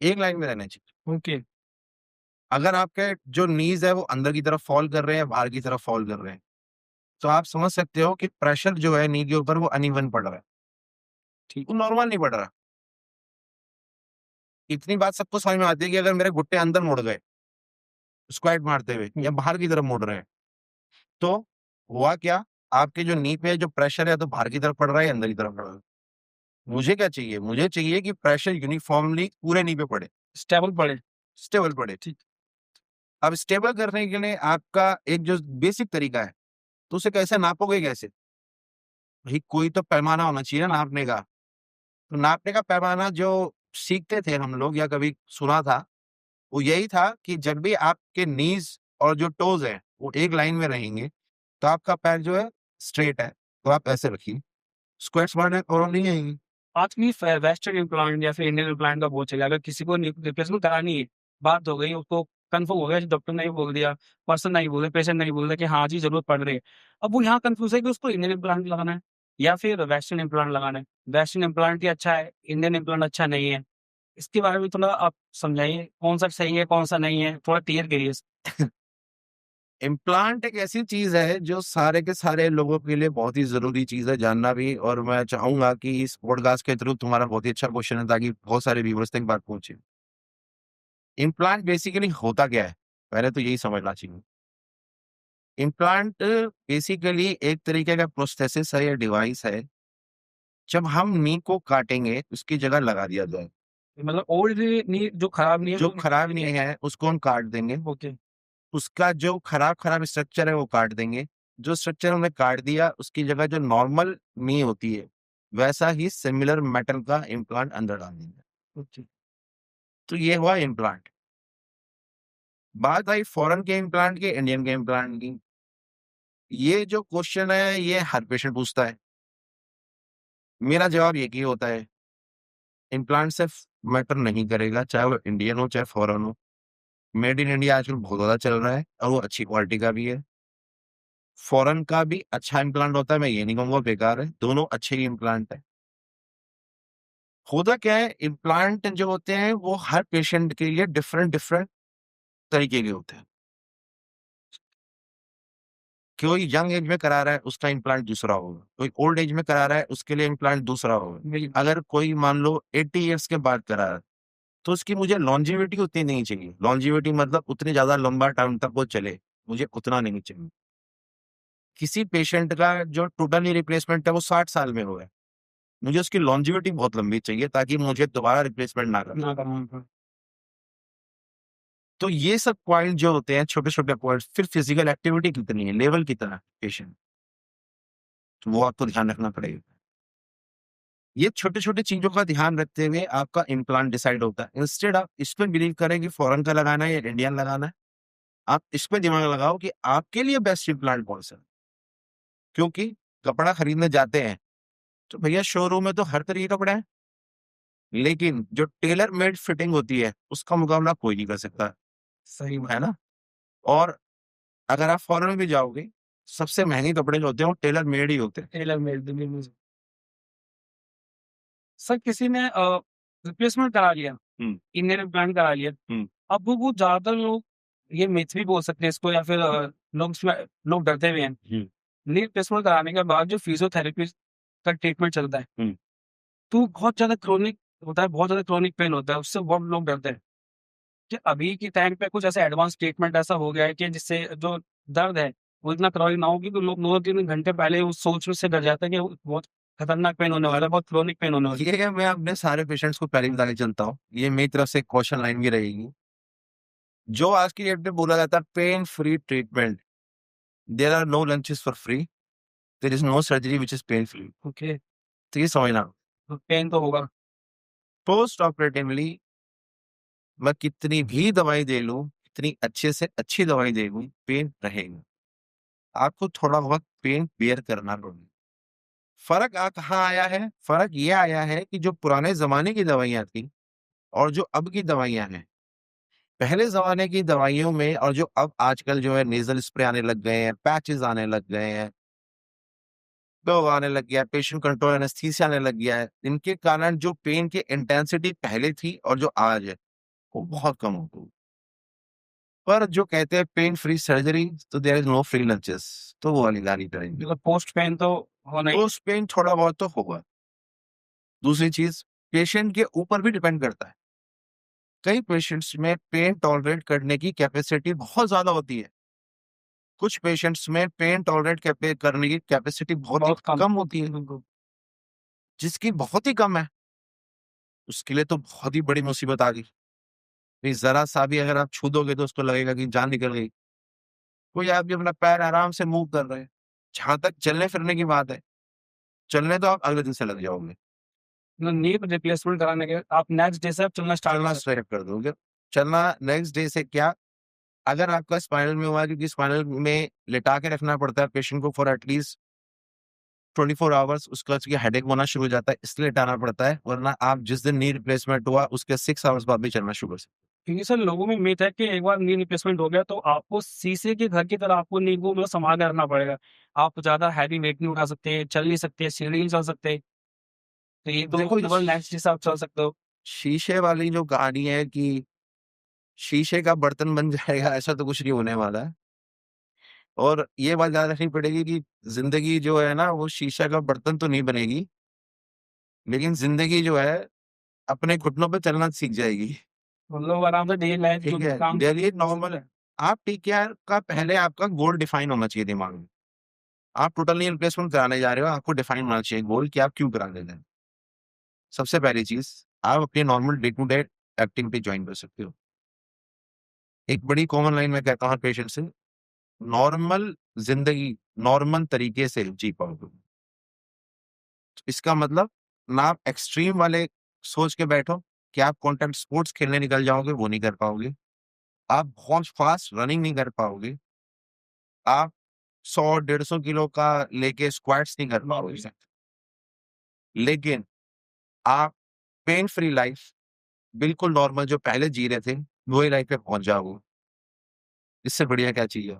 एक लाइन में रहने चाहिए। ओके, अगर आपके जो नीज़ है वो अंदर की तरफ फॉल कर रहे हैं, बाहर की तरफ फॉल कर रहे हैं, तो आप समझ सकते हो कि प्रेशर जो है नी के ऊपर वो अनइवन पड़ रहा है, ठीक। वो नॉर्मल नहीं पड़ रहा। इतनी बात सबको समझ में आती है कि अगर मेरे घुट्ने अंदर मुड़ गए, स्क्वाट मारते हुए या हुँ, बाहर की तरफ मुड़ रहे हैं, तो हुआ क्या? आपके जो नी पे जो प्रेशर है, तो बाहर की तरफ पड़ रहा है या अंदर की तरफ पड़ रहा है? मुझे क्या चाहिए? मुझे चाहिए कि प्रेशर यूनिफ़ॉर्मली पूरे नी पे पड़े, स्टेबल पड़े, स्टेबल पड़े। ठीक। अब स्टेबल करने के लिए आपका एक जो बेसिक तरीका है, तो उसे कैसे नापोगे कैसे? भई कोई तो पैमाना होना चाहिए ना नापने का। तो नापने का पैमाना जो सीखते थे हम लोग या कभी सुना था, वो यही था कि जब भी आपके नीज़ और जो टोज़ हैं, वो एक लाइन में रहेंगे, तो आपका पैर जो है स्ट्रेट है, तो आप ऐसे रखिए। स्क्वैट्स मारने में प्रॉब्लम नहीं आएगी। आजकल वेस्टर्न इम्प्लांट या फिर इंडियन इम्प्लांट का बहुत चल रहा है। अगर किसी को रिप्लेसमेंट करानी है, बात हो गई, उसको कन्फर्म हो गया, डॉक्टर ने ही बोल दिया, पर्सन नहीं बोले, पेशेंट नहीं बोल रहा कि हाँ जी, ज़रूरत पड़ रही है। अब वो यहाँ कन्फ्यूज़ है कि उसको इंडियन इम्प्लांट लगाना है या फिर वेस्टर्न इम्प्लांट लगाना है। वेस्टर्न इम्प्लांट ही अच्छा है, इंडियन इम्प्लांट अच्छा नहीं है। इसके बारे में थोड़ा आप समझाइए, कौन-सा सही है, कौन-सा नहीं है? थोड़ा क्लियर करिए। इम्प्लांट एक ऐसी चीज़ है जो सारे के सारे लोगों के लिए बहुत ही ज़रूरी चीज़ है जानना भी और मैं चाहूँगा कि इस पॉडकास्ट के थ्रू तुम्हारा बहुत ही अच्छा क्वेश्चन है ताकि बहुत सारे व्यूअर्स तक बात पहुँचे। इम्प्लांट बेसिकली होता क्या है? पहले तो यही समझना चाहिए। इम्प्लांट बेसिकली एक तरीके का प्रोस्थेसिस है या डिवाइस है, जब हम नी को काटेंगे, उसकी जगह लगा दिया जाए। मतलब ओल्ड नहीं जो खराब नहीं है जो वो खराब नहीं है, उसको हम काट देंगे। ओके, उसका जो खराब-खराब स्ट्रक्चर है, वो काट देंगे। जो स्ट्रक्चर हमने काट दिया, उसकी जगह जो नॉर्मल नी होती है, वैसा ही सिमिलर मेटल का इम्प्लांट अंदर डाल देंगे। ओके। तो ये हुआ इम्प्लांट। बात आई फॉरेन के इम्प्लांट की, इंडियन के इम्प्लांट की। ये जो क्वेश्चन है, ये हर पेशेंट पूछता है। मेरा जवाब एक ही होता है, इम्प्लांट सिर्फ मैटर नहीं करेगा, चाहे वो इंडियन हो चाहे फॉरेन हो। मेड इन इंडिया आजकल बहुत ज़्यादा चल रहा है और वो अच्छी क्वालिटी का भी है। फॉरेन का भी अच्छा इम्प्लांट होता है, मैं ये नहीं कहूँगा बेकार है, दोनों अच्छे ही इम्प्लांट हैं। होता क्या है, इम्प्लांट जो होते हैं वो हर पेशेंट के लिए डिफरेंट तरीके के होते हैं। कोई यंग एज में करा रहा है उसका इम्प्लांट दूसरा होगा, कोई ओल्ड एज में करा रहा है उसके लिए इम्प्लांट दूसरा होगा। अगर कोई मान लो 80 इयर्स के बाद करा रहा है तो उसकी मुझे लॉन्जेविटी उतनी नहीं चाहिए। लॉन्जेविटी मतलब उतनी ज्यादा लंबा टाइम तक वो चले, मुझे उतना नहीं चाहिए। किसी पेशेंट का जो टोटली रिप्लेसमेंट है वो 60 साल में हो गया, मुझे उसकी लॉन्जेविटी बहुत लंबी चाहिए ताकि मुझे दोबारा रिप्लेसमेंट ना करना। तो ये सब पॉइंट जो होते हैं छोटे-छोटे पॉइंट्स, फिर फिजिकल एक्टिविटी कितनी है, लेवल कितना है पेशेंट, तो वो आपको ध्यान रखना पड़ेगा। ये छोटे-छोटे चीज़ों का ध्यान रखते हुए आपका इम्प्लांट डिसाइड होता है। इंस्टेड आप इस पे बिलीव करें कि फॉरेन का लगाना है या इंडियन लगाना है, आप इस पे दिमाग लगाओ कि आपके लिए बेस्ट इम्प्लांट कौन-सा है। क्योंकि कपड़ा खरीदने जाते हैं, तो भैया शोरूम में तो हर तरह के कपड़े हैं, लेकिन जो टेलर मेड फिटिंग होती है, उसका मुकाबला कोई नहीं कर सकता। सही है ना? और अगर आप फॉरेन में भी जाओगे, सबसे महँगे कपड़े जो होते हैं वो टेलर मेड ही होते हैं। टेलर मेड बिल्कुल। सर किसी ने रिप्लेसमेंट करा लिया, हुँ, इंडियन इम्प्लांट करा लिया। हुँ, अब वो ज़्यादातर लोग ये मिथ भी बोल सकते हैं इसको या फिर लोग डरते भी हैं। हुँ, नी रिप्लेसमेंट कराने के बाद जो फिजियोथेरेपी का ट्रीटमेंट चलता है, हुँ। तो बहुत ज़्यादा क्रोनिक होता है, बहुत ज़्यादा क्रोनिक पेन होता है, उससे बहुत लोग डरते हैं। कि अभी के टाइम पे कुछ ऐसा एडवांस ट्रीटमेंट ऐसा हो गया है कि जिससे जो दर्द है, वो इतना क्रोनिक ना हो कि तो लोग 2-3 घंटे पहले उस सोच से डर जाते हैं कि वो बहुत खतरनाक पेन होने वाला है, बहुत क्रोनिक पेन होने वाला है। ये है, मैं अपने सारे पेशेंट्स को पहले ही बताने चलता हूँ। ये मेरी तरफ से एक कॉशन लाइन भी रहेगी। जो आज की डेट में बोला जाता है pain free treatment, there are no lunches for free, there is no surgery which is pain free. Okay, तो ये समझना, तो पेन तो होगा। पोस्ट ऑपरेटिवली मैं कितनी भी दवाई दे लूँ, कितनी अच्छे से अच्छी दवाई दे लूँ, पेन रहेगा। आपको थोड़ा बहुत पेन बेयर करना पड़ेगा। फ़र्क कहाँ आया है? फ़र्क ये आया है कि जो पुराने ज़माने की दवाइयाँ थी और जो अब की दवाइयाँ हैं, पहले ज़माने की दवाइयों में और जो अब आजकल जो है नेज़ल स्प्रे आने लग गए हैं, पैचेज़ आने लग गए हैं, दवा आने लग गया है, पेशेंट कंट्रोल एनेस्थीसिया आने लग गया है। इनके कारण जो पेन की इंटेंसिटी पहले थी और जो आज है, वो बहुत कम हो गई। पर जो कहते हैं पेन फ्री सर्जरी, तो there is no free lunches, तो वो वाली गाली करेंगे। मतलब पोस्ट पेन तो होना ही तो उस पेन थोड़ा बहुत तो होगा। दूसरी चीज़, पेशेंट के ऊपर भी डिपेंड करता है। कई पेशेंट्स में पेन टॉलरेट करने की कैपेसिटी बहुत ज़्यादा होती है। कुछ पेशेंट्स में पेन टॉलरेट करने की कैपेसिटी बहुत ही बहुत कम। कम होती है। जिसकी बहुत ही कम है, उसके लिए तो बहुत ही बड़ी मुसीबत आ गई। नहीं, ज़रा-सा भी अगर आप छू दोगे तो उसको लगेगा कि जान निकल गई। कोई आप भी अपना पैर आराम से मूव कर रहे हैं। जहाँ तक चलने-फिरने की बात है, चलने तो आप अगले दिन से लग जाओगे। मतलब नी रिप्लेसमेंट कराने के आप नेक्स्ट डे से आप चलना स्टार्ट चलना कर सकते स्टार्ट कर दोगे। चलना नेक्स्ट डे से क्या, अगर आपका स्पाइनल में हुआ है क्योंकि स्पाइनल में लिटा के रखना पड़ता है पेशेंट को फॉर एटलीस्ट 24 आवर्स, उसके बाद उसकी हेडेक होना शुरू हो जाता है, इसलिए लिटाना पड़ता है, वरना आप जिस दिन नी रिप्लेसमेंट हुआ उसके 6 आवर्स बाद भी चलना शुरू कर सकते क्योंकि सर लोगों में मिथ है कि एक बार नी रिप्लेसमेंट हो गया तो आपको शीशे के घर की तरह आपको नी को मतलब सँभाल के रखना पड़ेगा। आप ज़्यादा हैवी वेट नहीं उठा सकते, चल नहीं सकते, सीढ़ी नहीं चढ़ सकते। तो ये हैं। तो देखो, केवल नेक्स्ट डे से आप चल सकते हो। शीशे वाली जो कहानी है कि शीशे का बर्तन बन जाएगा, ऐसा तो कुछ नहीं होने वाला है। और ये बात याद रखनी पड़ेगी कि ज़िंदगी जो है ना, वो शीशे का बर्तन तो नहीं बनेगी, लेकिन ज़िंदगी जो है, अपने घुटनों पे चलना सीख जाएगी। मतलब आराम से डेली लाइफ जो ठीक भी है? काम डेली नॉर्मल है। आप टीकेआर का पहले आपका गोल डिफाइन होना चाहिए दिमाग में। आप टोटल नी रिप्लेसमेंट कराने जा रहे हो, आपको डिफाइन होना चाहिए गोल कि आप क्यों कराने जा रहे हैं। सबसे पहली चीज़, आप अपनी normal day to day activity join कर सकते हो। एक बड़ी कॉमन लाइन मैं कहता हूँ हर पेशेंट से, नॉर्मल ज़िंदगी नॉर्मल तरीके से जी पाओगे। इसका मतलब ना आप एक्सट्रीम वाले सोच के बैठो कि आप कॉन्टैक्ट स्पोर्ट्स खेलने निकल जाओगे, वो नहीं कर पाओगे। आप बहुत फास्ट रनिंग नहीं कर पाओगे। आप 100 150 किलो का लेके स्क्वाट्स नहीं कर पाओगे। लेकिन आप पेन फ्री लाइफ बिल्कुल नॉर्मल जो पहले जी रहे थे वही लाइफ पे पहुंच जाओगे। इससे बढ़िया क्या चाहिए?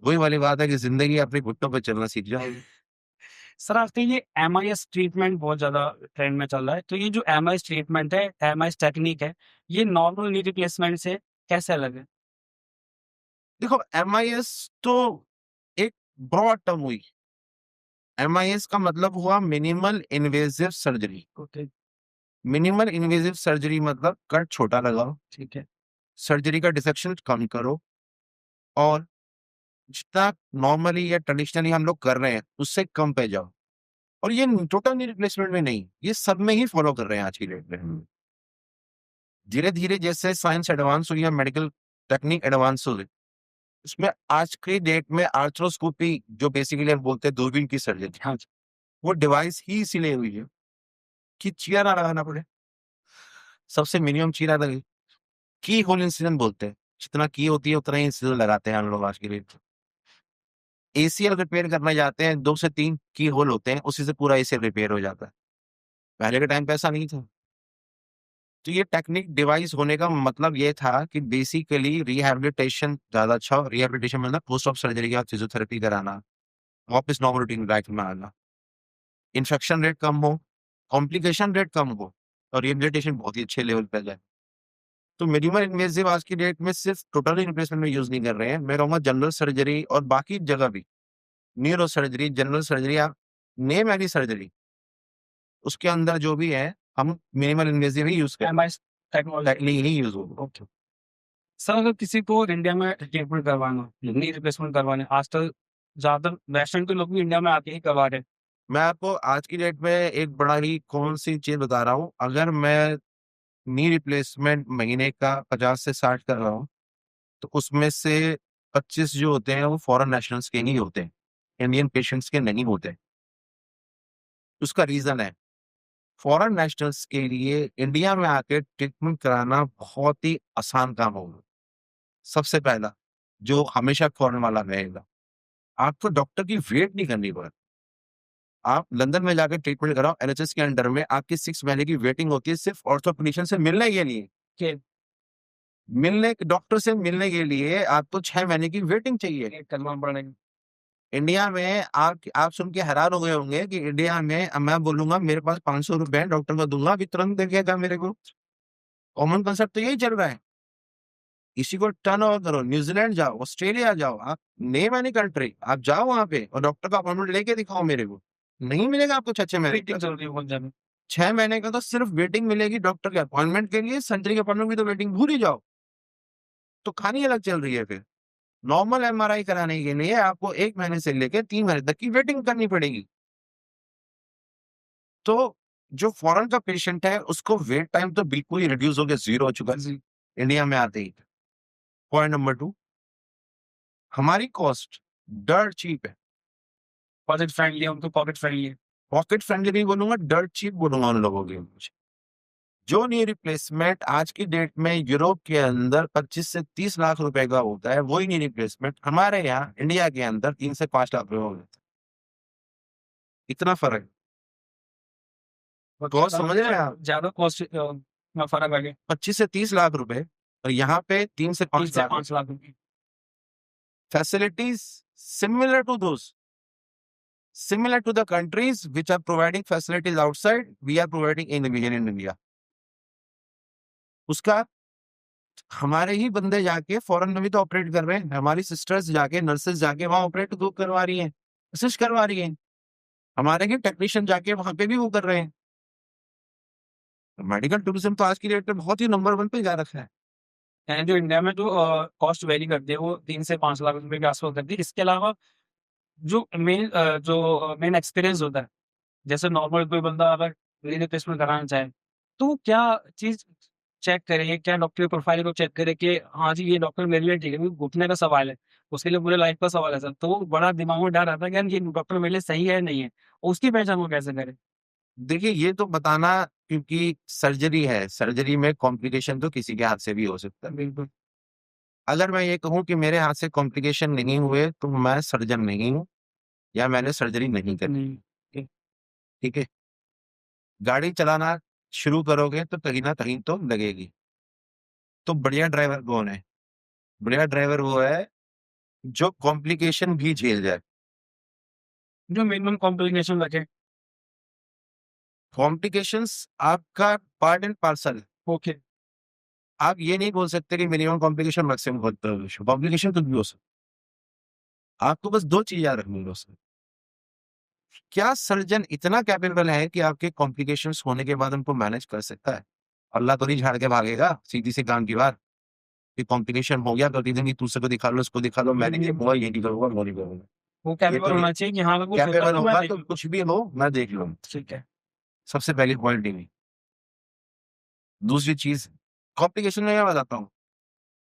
वही वाली बात है कि जिंदगी अपने घुटनों पे चलना सीख जाओ। सर आजकल ये एमआईएस ट्रीटमेंट बहुत ज़्यादा ट्रेंड में चल रहा है। तो ये जो एमआईएस ट्रीटमेंट है, एमआईएस टेक्नीक है, ये नॉर्मल नी रिप्लेसमेंट से कैसे अलग है? देखो, एमआईएस तो एक ब्रॉड टर्म हुई। एमआईएस का मतलब हुआ minimal invasive surgery. Okay, minimal invasive surgery मतलब कट छोटा लगाओ, ठीक है। सर्जरी का डिसेक्शन कम करो, और जितना नॉर्मली या ट्रेडिशनली हम लोग कर रहे हैं उससे कम पे जाओ। और ये टोटल नी रिप्लेसमेंट में नहीं, ये सब में ही फॉलो कर रहे हैं आज की डेट में। धीरे धीरे जैसे साइंस एडवांस हुई है, मेडिकल टेक्निक एडवांस हुई, इसमें आज की डेट में आर्थ्रोस्कोपी जो बेसिकली हम बोलते हैं दूरबीन की सर्जरी, हाँ जी। वो डिवाइस ही इसीलिए हुई है कि चीरा ना लगाना पड़े, सबसे मिनिमम चीरा लगे। की होल इंसिजन बोलते हैं, जितना की होती है उतना ही इंसिजन लगाते हैं हम लोग आज की डेट में। एसीएल रिपेयर करने जाते हैं, 2 से 3 की होल होते हैं, उसी से पूरा एसीएल रिपेयर हो जाता है। पहले के टाइम पे ऐसा नहीं था। तो ये टेक्निक डिवाइस होने का मतलब ये था कि बेसिकली रिहैबिलिटेशन ज्यादा अच्छा हो। रिहैबिलिटेशन मतलब पोस्ट ऑफ सर्जरी के बाद फिजियोथेरेपी कराना, वापस नॉर्मल रूटीन लाइफ में आना, इन्फेक्शन रेट कम हो, कॉम्प्लिकेशन रेट कम हो, और रिहैबिलिटेशन बहुत ही अच्छे लेवल पे जाए। तो मिनिमल इन्वेसिव आज की डेट में सिर्फ टोटल रिप्लेसमेंट में यूज नहीं कर रहे हैं, मैं कहूंगा जनरल सर्जरी और बाकी जगह भी, न्यूरो सर्जरी, जनरल सर्जरी, आप नेम एनी सर्जरी, उसके अंदर जो भी है हम मिनिमल इन्वेसिव ही यूज करें, एमआईएस टेक्नोलॉजी। टेक्निक ही यूज होगा। ओके। सर अगर किसी को इंडिया में ट्रीटमेंट करवाना, नी रिप्लेसमेंट करवाना, आजकल ज़्यादातर वेस्टर्न के लोग भी इंडिया में आके ही करवा रहे हैं। मैं आपको आज की डेट में एक बड़ा ही कौन सी चीज बता रहा हूँ, अगर मैं नी रिप्लेसमेंट महीने का 50 से 60 कर रहा हूँ, तो उसमें से 25 जो होते हैं वो फॉरेन नेशनल्स के ही होते हैं, इंडियन पेशेंट्स के नहीं होते। उसका रीजन है, फॉरेन नेशनल्स के लिए इंडिया में आके ट्रीटमेंट कराना बहुत ही आसान काम होगा। सबसे पहला, जो हमेशा फॉरेन वाला रहेगा, आपको डॉक्टर की वेट नहीं करनी पड़े। आप लंदन में जाकर ट्रीटमेंट कराओ, एनएचएस के अंडर में आपकी 6 महीने की वेटिंग होती है सिर्फ ऑर्थोपेडिशियन से मिलने के लिए। कि डॉक्टर से मिलने के लिए आपको 6 महीने की वेटिंग चाहिए। ये करना पड़ेगा। इंडिया में आप सुन के हैरान हो गए होंगे कि इंडिया में मैं बोलूंगा मेरे पास 500 रुपए हैं, डॉक्टर को दूंगा, अभी तुरंत देखेगा मेरे को। कॉमन कंसेप्ट तो यही चल रहा है। इसी को टर्न ओवर करो, न्यूजीलैंड जाओ, ऑस्ट्रेलिया जाओ, आप नेम एनी कंट्री, आप जाओ वहां पे और डॉक्टर का अपॉइंटमेंट लेके दिखाओ मेरे को। नहीं मिलेगा आपको 6 महीने वेटिंग चल रही है बहुत ज़्यादा। 6 महीने का तो सिर्फ वेटिंग मिलेगी डॉक्टर के अपॉइंटमेंट के लिए, सर्जरी के अपॉइंटमेंट की तो वेटिंग भूल ही जाओ। तो कहानी अलग चल रही है फिर। नॉर्मल एमआरआई कराने के लिए आपको 1 महीने से लेकर 3 महीने तक की वेटिंग करनी पड़ेगी। तो जो फॉरेन का पेशेंट है उसको वेट टाइम तो बिल्कुल ही रिड्यूस होकर 0 हो चुका है इंडिया में आते ही। पॉइंट नंबर 2, हमारी कॉस्ट डर्ट चीप है। बजट फ्रेंडली है, उनको पॉकेट फ्रेंडली है। पॉकेट फ्रेंडली नहीं बोलूंगा, डर्ट चीप बोलूंगा उन लोगों के लिए। जो नी रिप्लेसमेंट आज की डेट में यूरोप के अंदर 25 से 30 लाख रुपए का होता है, वही नी रिप्लेसमेंट हमारे यहाँ इंडिया के अंदर 3 से 5 लाख रुपए हो जाता है। इतना फर्क। कॉस्ट समझ रहे हैं आप? ज़्यादा कॉस्ट में फ़र्क आ गया। 25 से 30 लाख रुपए, और यहाँ पे 3 से 3 5 से लाख। 5 लाख रुपए। Facilities similar to those, similar to the countries which are providing facilities outside, we are providing in India. उसका हमारे ही बंदे जाके फॉरेन में भी तो ऑपरेट कर रहे हैं, हमारी सिस्टर्स जाके, नर्सेस जाके वहां ऑपरेट तो करवा रही हैं, असिस्ट करवा रही हैं, हमारे ही टेक्नीशियन जाके वहां पे भी वो कर रहे हैं। मेडिकल टूरिज्म तो आज की डेट में बहुत ही नंबर 1 पे जा रखा है। जो इंडिया में जो कॉस्ट वेरी करती है वो 3 से 5 लाख रुपए के आसपास करती है। इसके अलावा जो मेन एक्सपीरियंस होता है, जैसे नॉर्मल कोई बंदा अगर नी रिप्लेसमेंट कराना चाहे, तो क्या चीज़ चेक करे, क्या डॉक्टर की प्रोफाइल को चेक करे कि हाँ जी, ये डॉक्टर मेरे लिए ठीक है, क्योंकि घुटने का सवाल है, उसके लिए पूरे लाइफ का सवाल है सर। तो वो बड़ा दिमाग में डर आता है कि यार ये डॉक्टर मेरे लिए सही है या नहीं है, उसकी पहचान वो कैसे करे? देखिए, ये तो बताना, क्योंकि सर्जरी है, सर्जरी में कॉम्प्लिकेशन तो किसी के हाथ से भी हो सकता है। बिल्कुल। अगर मैं ये कहूँ कि मेरे हाथ से कॉम्प्लिकेशन नहीं हुए तो मैं सर्जन नहीं हूँ, या मैंने सर्जरी नहीं करी। नहीं। ठीक है। गाड़ी चलाना शुरू करोगे तो कहीं ना कहीं तो लगेगी। तो बढ़िया ड्राइवर कौन है? बढ़िया ड्राइवर वो है जो कॉम्प्लिकेशन भी झेल जाए। जो मिनिमम कॉम्प्लिकेशन रखे। कॉम्प्लिकेशंस आपका पार्ट एंड पार्सल। ओके। आप ये नहीं बोल सकते कि मिनिमम कॉम्प्लिकेशन मैक्सिमम कॉम्प्लिकेशन कुछ भी हो सकता। आपको बस दो चीज याद रखनी है दोस्तों। क्या सर्जन इतना कैपेबल है कि आपके कॉम्प्लिकेशंस होने के बाद उनको मैनेज कर सकता है? अल्लाह तो नहीं झाड़ के भागेगा सीधी सी काम की बात कि कॉम्प्लिकेशन हो गया तो देंगे दूसरे को दिखा लो, उसको दिखा लो, मैंने ये हुआ, ये नहीं करूंगा, वो नहीं करूंगा। वो ये कैपेबल तो होना चाहिए कि हाँ अगर कुछ होता है कैपेबल तो मैं होगा देख तो लूँ। कुछ भी हो मैं देख लूँ। ठीक है। सबसे पहली पॉइंट ही। दूसरी चीज, कॉम्प्लिकेशन में मैं बताता हूँ।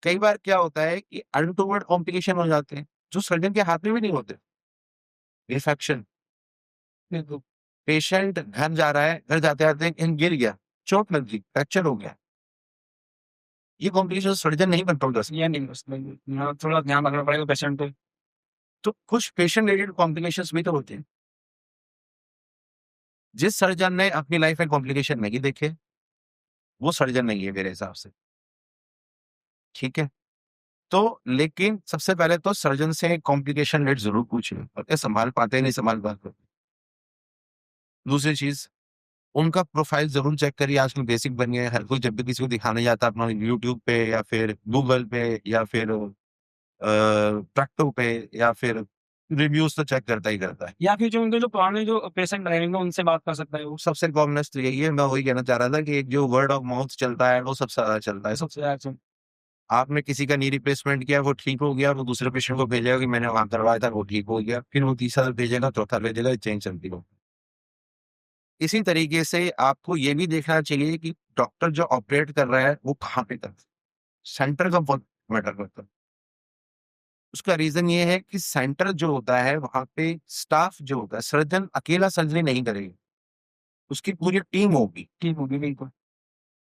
कई बार क्या होता है कि अनटोवर्ड कॉम्प्लिकेशन हो जाते हैं जो सर्जन के हाथ में भी नहीं होते। इन्फेक्शन, बिल्कुल। पेशेंट घर जा रहा है, घर जाते जाते कहीं गिर गया, चोट लग गई, फ्रैक्चर हो गया, ये कॉम्प्लिकेशन सर्जन नहीं कंट्रोल कर सकता। ये नहीं बस यहाँ थोड़ा ध्यान रखना पड़ेगा पेशेंट पे। तो कुछ पेशेंट रिलेटेड कॉम्प्लिकेशंस भी तो होते हैं। जिस सर्जन ने अपनी लाइफ में कॉम्प्लिकेशन नहीं देखे वो सर्जन नहीं है मेरे हिसाब से। ठीक है। तो लेकिन सबसे पहले तो सर्जन से कॉम्प्लिकेशन रेट जरूर पूछिए और क्या संभाल पाते हैं नहीं संभाल पाते। दूसरी चीज, उनका प्रोफाइल जरूर चेक करिए। आजकल बेसिक बन गया है, हर कोई जब भी किसी को दिखाने जाता है अपना यूट्यूब पे या फिर गूगल पे या फिर ट्रैक्टो पे या फिर रिव्यूज तो चेक करता ही करता है। या फिर जो उनके जो पुराने जो पेशेंट रहेंगे उनसे बात कर सकता है वो। सबसे कॉमनेस्ट यही है। मैं वही कहना चाह रहा था कि एक जो वर्ड ऑफ माउथ चलता है वो सबसे ज्यादा चलता है। सबसे ज्यादा। आपने किसी का नी रिप्लेसमेंट किया, वो ठीक हो गया, वो दूसरे पेशेंट को भेजेगा कि मैंने वहां करवाया था, वो ठीक हो गया, फिर वो तीसरा भेजेगा, चौथा भेजेगा, चेंज चलती हो। इसी तरीके से आपको ये भी देखना चाहिए कि डॉक्टर जो ऑपरेट कर रहा है वो कहाँ पे कर रहा है। सेंटर का बहुत मैटर करता है। उसका रीजन ये है कि सेंटर जो होता है वहां पे स्टाफ जो होता है, सर्जन अकेला सर्जरी नहीं करेगी, उसकी पूरी टीम होगी। ठीक होगी बिल्कुल।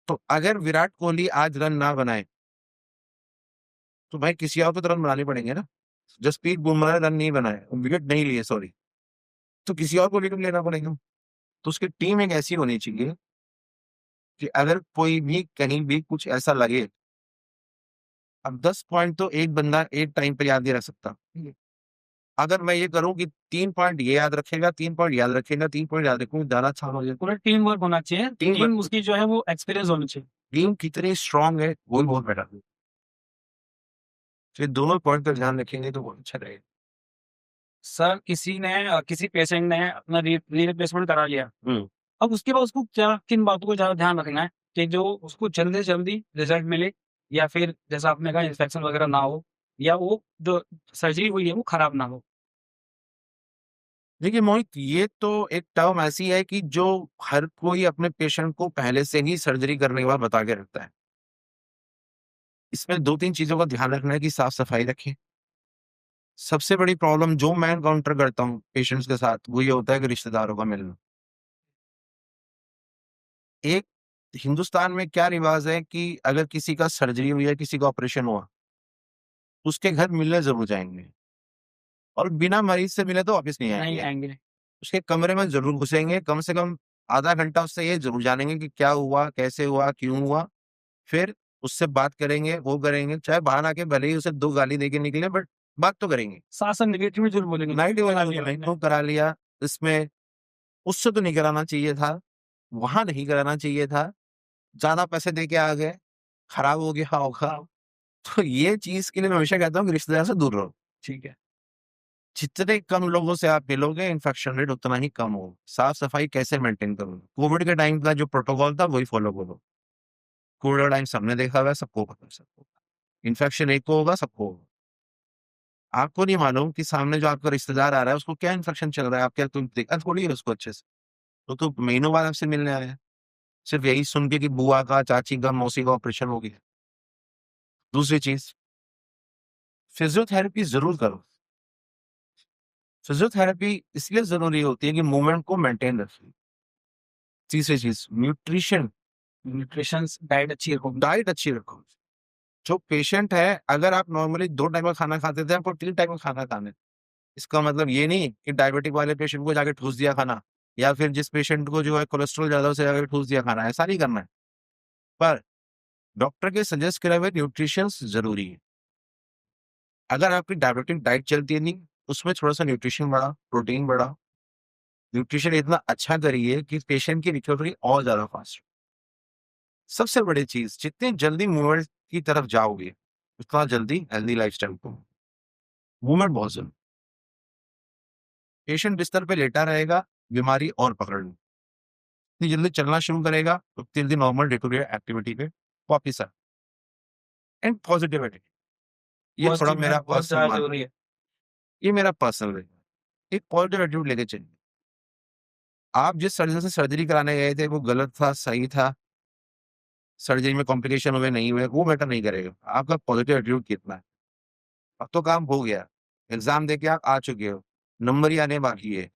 तो अगर विराट कोहली आज रन ना बनाए तो भाई किसी और को तो रन बनाने पड़ेंगे ना। जसप्रीत बुमराह रन नहीं बनाए, विकेट नहीं लिए, सॉरी, तो किसी और को विकेट लेना पड़ेगा। तो उसकी टीम एक ऐसी होनी चाहिए कि अगर कोई भी कहीं भी कुछ ऐसा लगे, अब 10 पॉइंट तो एक बंदा एक टाइम पे याद नहीं रख सकता। अगर मैं ये करूं कि 3 पॉइंट ये याद रखेगा, 3 पॉइंट याद रखेगा, 3 पॉइंट याद रखूंगा, ज्यादा अच्छा हो जाए। पूरा टीम वर्क होना चाहिए। टीम टीम उसकी जो है वो एक्सपीरियंस होनी चाहिए। टीम कितनी स्ट्रांग है वो भी बहुत बेटर है। फिर दोनों पॉइंट पर ध्यान रखेंगे तो बहुत अच्छा रहेगा। सर किसी पेशेंट ने अपना री रिप्लेसमेंट करा लिया। अब उसके बाद उसको क्या किन बातों को ज्यादा ध्यान रखना है कि जो उसको जल्दी से जल्दी रिजल्ट मिले, या फिर जैसा आपने कहा इंफेक्शन वगैरह ना हो, या वो जो सर्जरी हुई है वो खराब ना हो। देखिए मोहित, ये तो एक टर्म ऐसी है कि जो हर कोई अपने पेशेंट को पहले से ही सर्जरी करने के बाद बता के रखता है। इसमें 2-3 चीजों का ध्यान रखना है कि साफ सफाई रखें। सबसे बड़ी प्रॉब्लम जो मैं एनकाउंटर करता हूँ पेशेंट्स के साथ वो ये होता है कि रिश्तेदारों का मिलना। एक हिंदुस्तान में क्या रिवाज है कि अगर किसी का सर्जरी हुई है, किसी का ऑपरेशन हुआ, उसके घर मिलने जरूर जाएंगे और बिना मरीज से मिले तो वापस नहीं नहीं आएंगे। आएंगे। उसके कमरे में जरूर घुसेंगे, कम से कम आधा घंटा उससे ये जरूर जानेंगे कि क्या हुआ, कैसे हुआ, क्यों हुआ। फिर उससे बात करेंगे, वो करेंगे, चाहे बाहर आके भले ही उसे 2 गाली देके निकले, बट बात तो करेंगे। साथ साथ निगेटिव भी जरूर बोलेंगे। नाइट तो करा लिया। इसमें उससे तो नहीं कराना चाहिए था, वहां नहीं कराना चाहिए था, ज्यादा पैसे दे के आ गए, खराब हो गया होगा। तो ये चीज के लिए मैं हमेशा कहता हूँ कि रिश्तेदार से दूर रहो। ठीक है। जितने कम लोगों से आप मिलोगे इन्फेक्शन रेट उतना ही कम हो। साफ सफाई कैसे मेंटेन करोगे? कोविड के टाइम का जो प्रोटोकॉल था वही फॉलो करो। कोविड का टाइम सबने देखा हुआ है, सबको पता है, सबको। इन्फेक्शन एक को होगा, सबको होगा। आपको नहीं मालूम कि सामने जो आपका रिश्तेदार आ रहा है उसको क्या इन्फेक्शन चल रहा है, आप क्या तुम देखा थोड़ी है उसको अच्छे से। तो महीनों बाद आपसे मिलने आया है सिर्फ यही सुन के कि बुआ का, चाची का, मौसी का ऑपरेशन हो गया। दूसरी चीज, फिजियोथेरेपी जरूर करो। फिजियोथेरेपी इसलिए जरूरी होती है कि मूवमेंट को मेंटेन रखे। तीसरी चीज, न्यूट्रिशन, न्यूट्रिशन डाइट अच्छी रखो। डाइट अच्छी रखो। जो पेशेंट है, अगर आप नॉर्मली 2 टाइम का खाना खाते थे, आपको 3 टाइम का खाना खाना है। इसका मतलब ये नहीं कि डायबिटिक वाले पेशेंट को जाके ठूस दिया खाना या फिर जिस पेशेंट को जो है कोलेस्ट्रॉल ज़्यादा से ज़्यादा ठूस दिया खाना है, ऐसा नहीं करना है। पर डॉक्टर के सजेस्ट करे हुए न्यूट्रिशंस ज़रूरी है। अगर आपकी डायबिटिक डाइट चलती है नहीं, उसमें थोड़ा-सा न्यूट्रिशन बढ़ा, प्रोटीन बढ़ा, न्यूट्रिशन इतना अच्छा करिए कि पेशेंट की रिकवरी और ज़्यादा फास्ट हो। सबसे बड़ी चीज़, जितनी जल्दी मूवमेंट की तरफ जाओगे, उतना जल्दी हेल्दी लाइफ़स्टाइल को मूवमेंट बहुत ज़रूरी। पेशेंट बिस्तर पे लेटा रहेगा, बीमारी और पकड़ लो। जितनी जल्दी चलना शुरू करेगा, उतनी जल्दी normal day to day activity पे वापिस आ एंड पॉजिटिविटी। ये थोड़ा पॉज़िटिव मेरा बहुत पर्सनल ज़्यादा मानना ज़रूरी है। है। ये मेरा पर्सनल है। एक पॉजिटिव एटीट्यूड लेके चलिए। आप जिस सर्जन से सर्जरी कराने गए थे, वो गलत था, सही था, सर्जरी में कॉम्प्लिकेशन हुए, नहीं हुए, वो मैटर नहीं करेगा। आपका पॉजिटिव एटीट्यूड कितना है। अब तो काम हो गया। एग्ज़ाम देके आप आ चुके हो, नंबर ही आने बाकी है।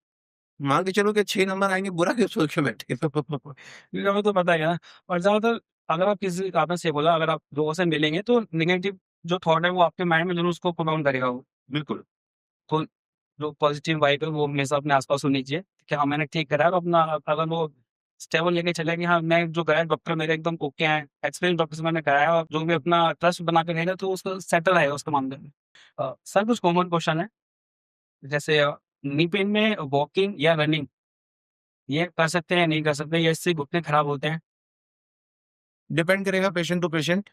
मान के चलो कि 6 नंबर आएँगे, बुरा क्यों सोच के बैठे हो? क्योंकि हमें तो पता ही है ना। और ज़्यादातर अगर आप किसी आपने सही बोला, अगर आप लोगों से मिलेंगे तो नेगेटिव जो थॉट है वो आपके माइंड में ज़रूर उसको पुट ऑन करेगा वो। बिल्कुल। तो जो पॉज़िटिव वाइब है वो हमेशा अपने आस-पास होनी चाहिए कि हाँ, मैंने ठीक करा है। और अपना अगर वो स्टेबल लेके चले कि हाँ, मैं जो गया डॉक्टर मेरे एकदम ओके हैं, एक्सपीरियंस डॉक्टर से मैंने कराया और जो भी अपना ट्रस्ट बना के रहेगा तो उसको सेटल रहेगा उसके मामले में। सर कुछ कॉमन क्वेश्चन है, जैसे नी पेन में वॉकिंग या रनिंग ये कर सकते हैं या नहीं कर सकते? या इससे घुटने खराब होते हैं? डिपेंड करेगा patient to patient,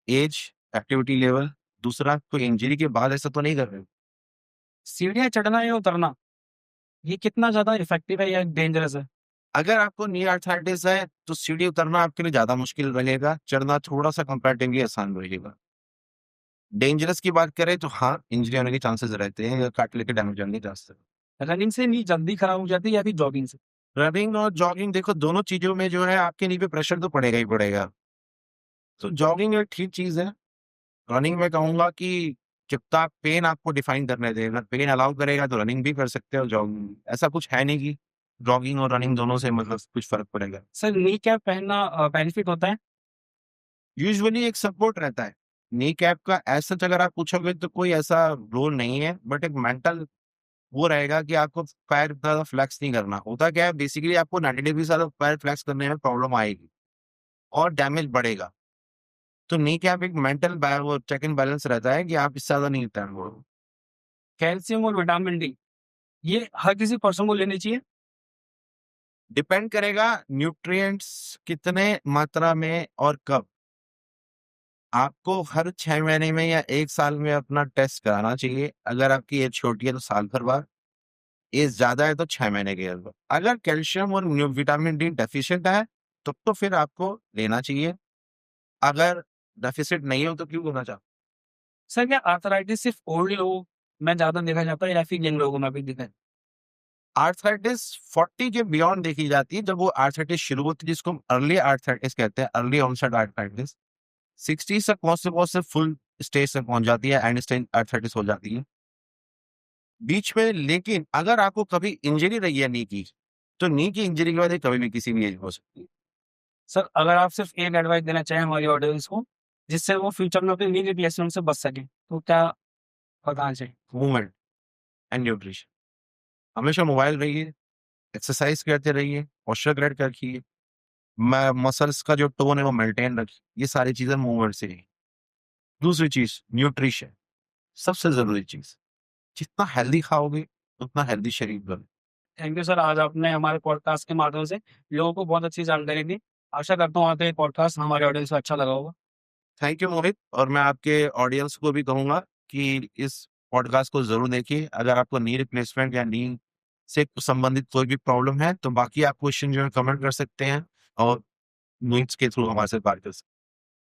age, activity level. दूसरा, कोई इंजरी के बाद ऐसा तो नहीं कर रहे हो। सीढ़ियाँ चढ़ना या उतरना, ये कितना ज़्यादा इफ़ेक्टिव है या डेंजरस है? अगर आपको नी आर्थराइटिस है, तो सीढ़ी उतरना आपके लिए ज़्यादा मुश्किल रहेगा, चढ़ना थोड़ा-सा कंपैरेटिवली आसान रहेगा। डेंजरस की बात करें तो हाँ, इंजरी होने के चांसेस रहते हैं, कार्टिलेज डैमेज होने के चांसेस। रनिंग से नी जल्दी खराब हो जाती है या फिर जॉगिंग से? रनिंग और जॉगिंग, देखो दोनों चीज़ों में जो है आपके नी पे प्रेशर तो पड़ेगा ही पड़ेगा। तो जॉगिंग एक ठीक चीज़ है। रनिंग मैं कहूँगा कि जितना पेन आपको डिफाइन करने दें, अगर पेन अलाउ करेगा तो रनिंग भी कर सकते हो, जॉगिंग ऐसा कुछ है नहीं कि जॉगिंग और रनिंग दोनों से मतलब कुछ फ़र्क पड़ेगा। सर नी कैप पहनना बेनिफिट होता है? यूजुअली एक सपोर्ट रहता है। नी कैप का एज़ सच अगर आप पूछोगे तो कोई ऐसा रोल नहीं है, बट एक मेंटल वो रहेगा कि आपको पैर इतना ज़्यादा फ्लेक्स नहीं करना। होता क्या है, बेसिकली आपको 90 डिग्री से ज़्यादा पैर फ्लेक्स करने में प्रॉब्लम आएगी और डैमेज बढ़ेगा। तो नी कैप एक मेंटल वो चेक एंड बैलेंस रहता है कि आप इससे ज़्यादा नहीं तैरो। कैल्शियम और विटामिन डी, ये हर किसी पर्सन को लेनी चाहिए? डिपेंड करेगा न्यूट्रिएंट्स कितने मात्रा में और कब। आपको हर 6 महीने में या 1 साल में अपना टेस्ट कराना चाहिए। अगर आपकी एज छोटी है तो साल भर बाद, एज ज़्यादा है तो 6 महीने के अंदर। अगर कैल्शियम और विटामिन डी डेफिशिएंट है, तब तो फिर आपको लेना चाहिए। अगर डेफिसिट नहीं हो तो क्यों होना चाहिए? सर क्या आर्थराइटिस सिर्फ ओल्ड लोगों में ज़्यादा देखा जाता है या फिर यंग लोगों में भी दिखा है? आर्थराइटिस 40 के बियॉन्ड देखी जाती है, जब वो आर्थराइटिस शुरू होती है जिसको हम अर्ली आर्थराइटिस कहते हैं, अर्ली ऑनसेट आर्थराइटिस। 60 से बहुत से फुल स्टेज तक पहुँच जाती है, एंड स्टेज आर्थराइटिस हो जाती है। बीच में लेकिन अगर आपको कभी इंजरी रही है नी की, तो नी की इंजरी के बाद ये कभी भी किसी भी एज में हो सकती है। सर अगर आप सिर्फ एक एडवाइस देना चाहें हमारी ऑडियंस को, जिससे वो फ्यूचर में अपनी नी रिप्लेसमेंट से बच सकें, तो क्या बताना चाहिए? Movement and nutrition. हमेशा मोबाइल रहिए, एक्सरसाइज करते रहिए, पोस्चर करेक्ट रखिए, मसल्स का जो टोन है वो मेंटेन रखिए। ये सारी चीज़ें मूवमेंट से ही। दूसरी चीज़ न्यूट्रिशन, सबसे ज़रूरी चीज़। जितना हेल्दी खाओगे, उतना हेल्दी शरीर बने। थैंक यू सर, आज आपने हमारे पॉडकास्ट के माध्यम से लोगों को बहुत अच्छी जानकारी दी। आशा करता हूँ आपका ये पॉडकास्ट हमारे ऑडियंस को अच्छा लगा होगा। थैंक यू मोहित, और मैं आपके ऑडियंस को भी कहूँगा कि इस पॉडकास्ट को ज़रूर देखिए। अगर आपको नी रिप्लेसमेंट या नी से संबंधित कोई भी प्रॉब्लम है, तो बाकी आप क्वेश्चन जो है कमेंट कर सकते हैं और मीट्स के थ्रू हमारे साथ बात कर सकते हैं।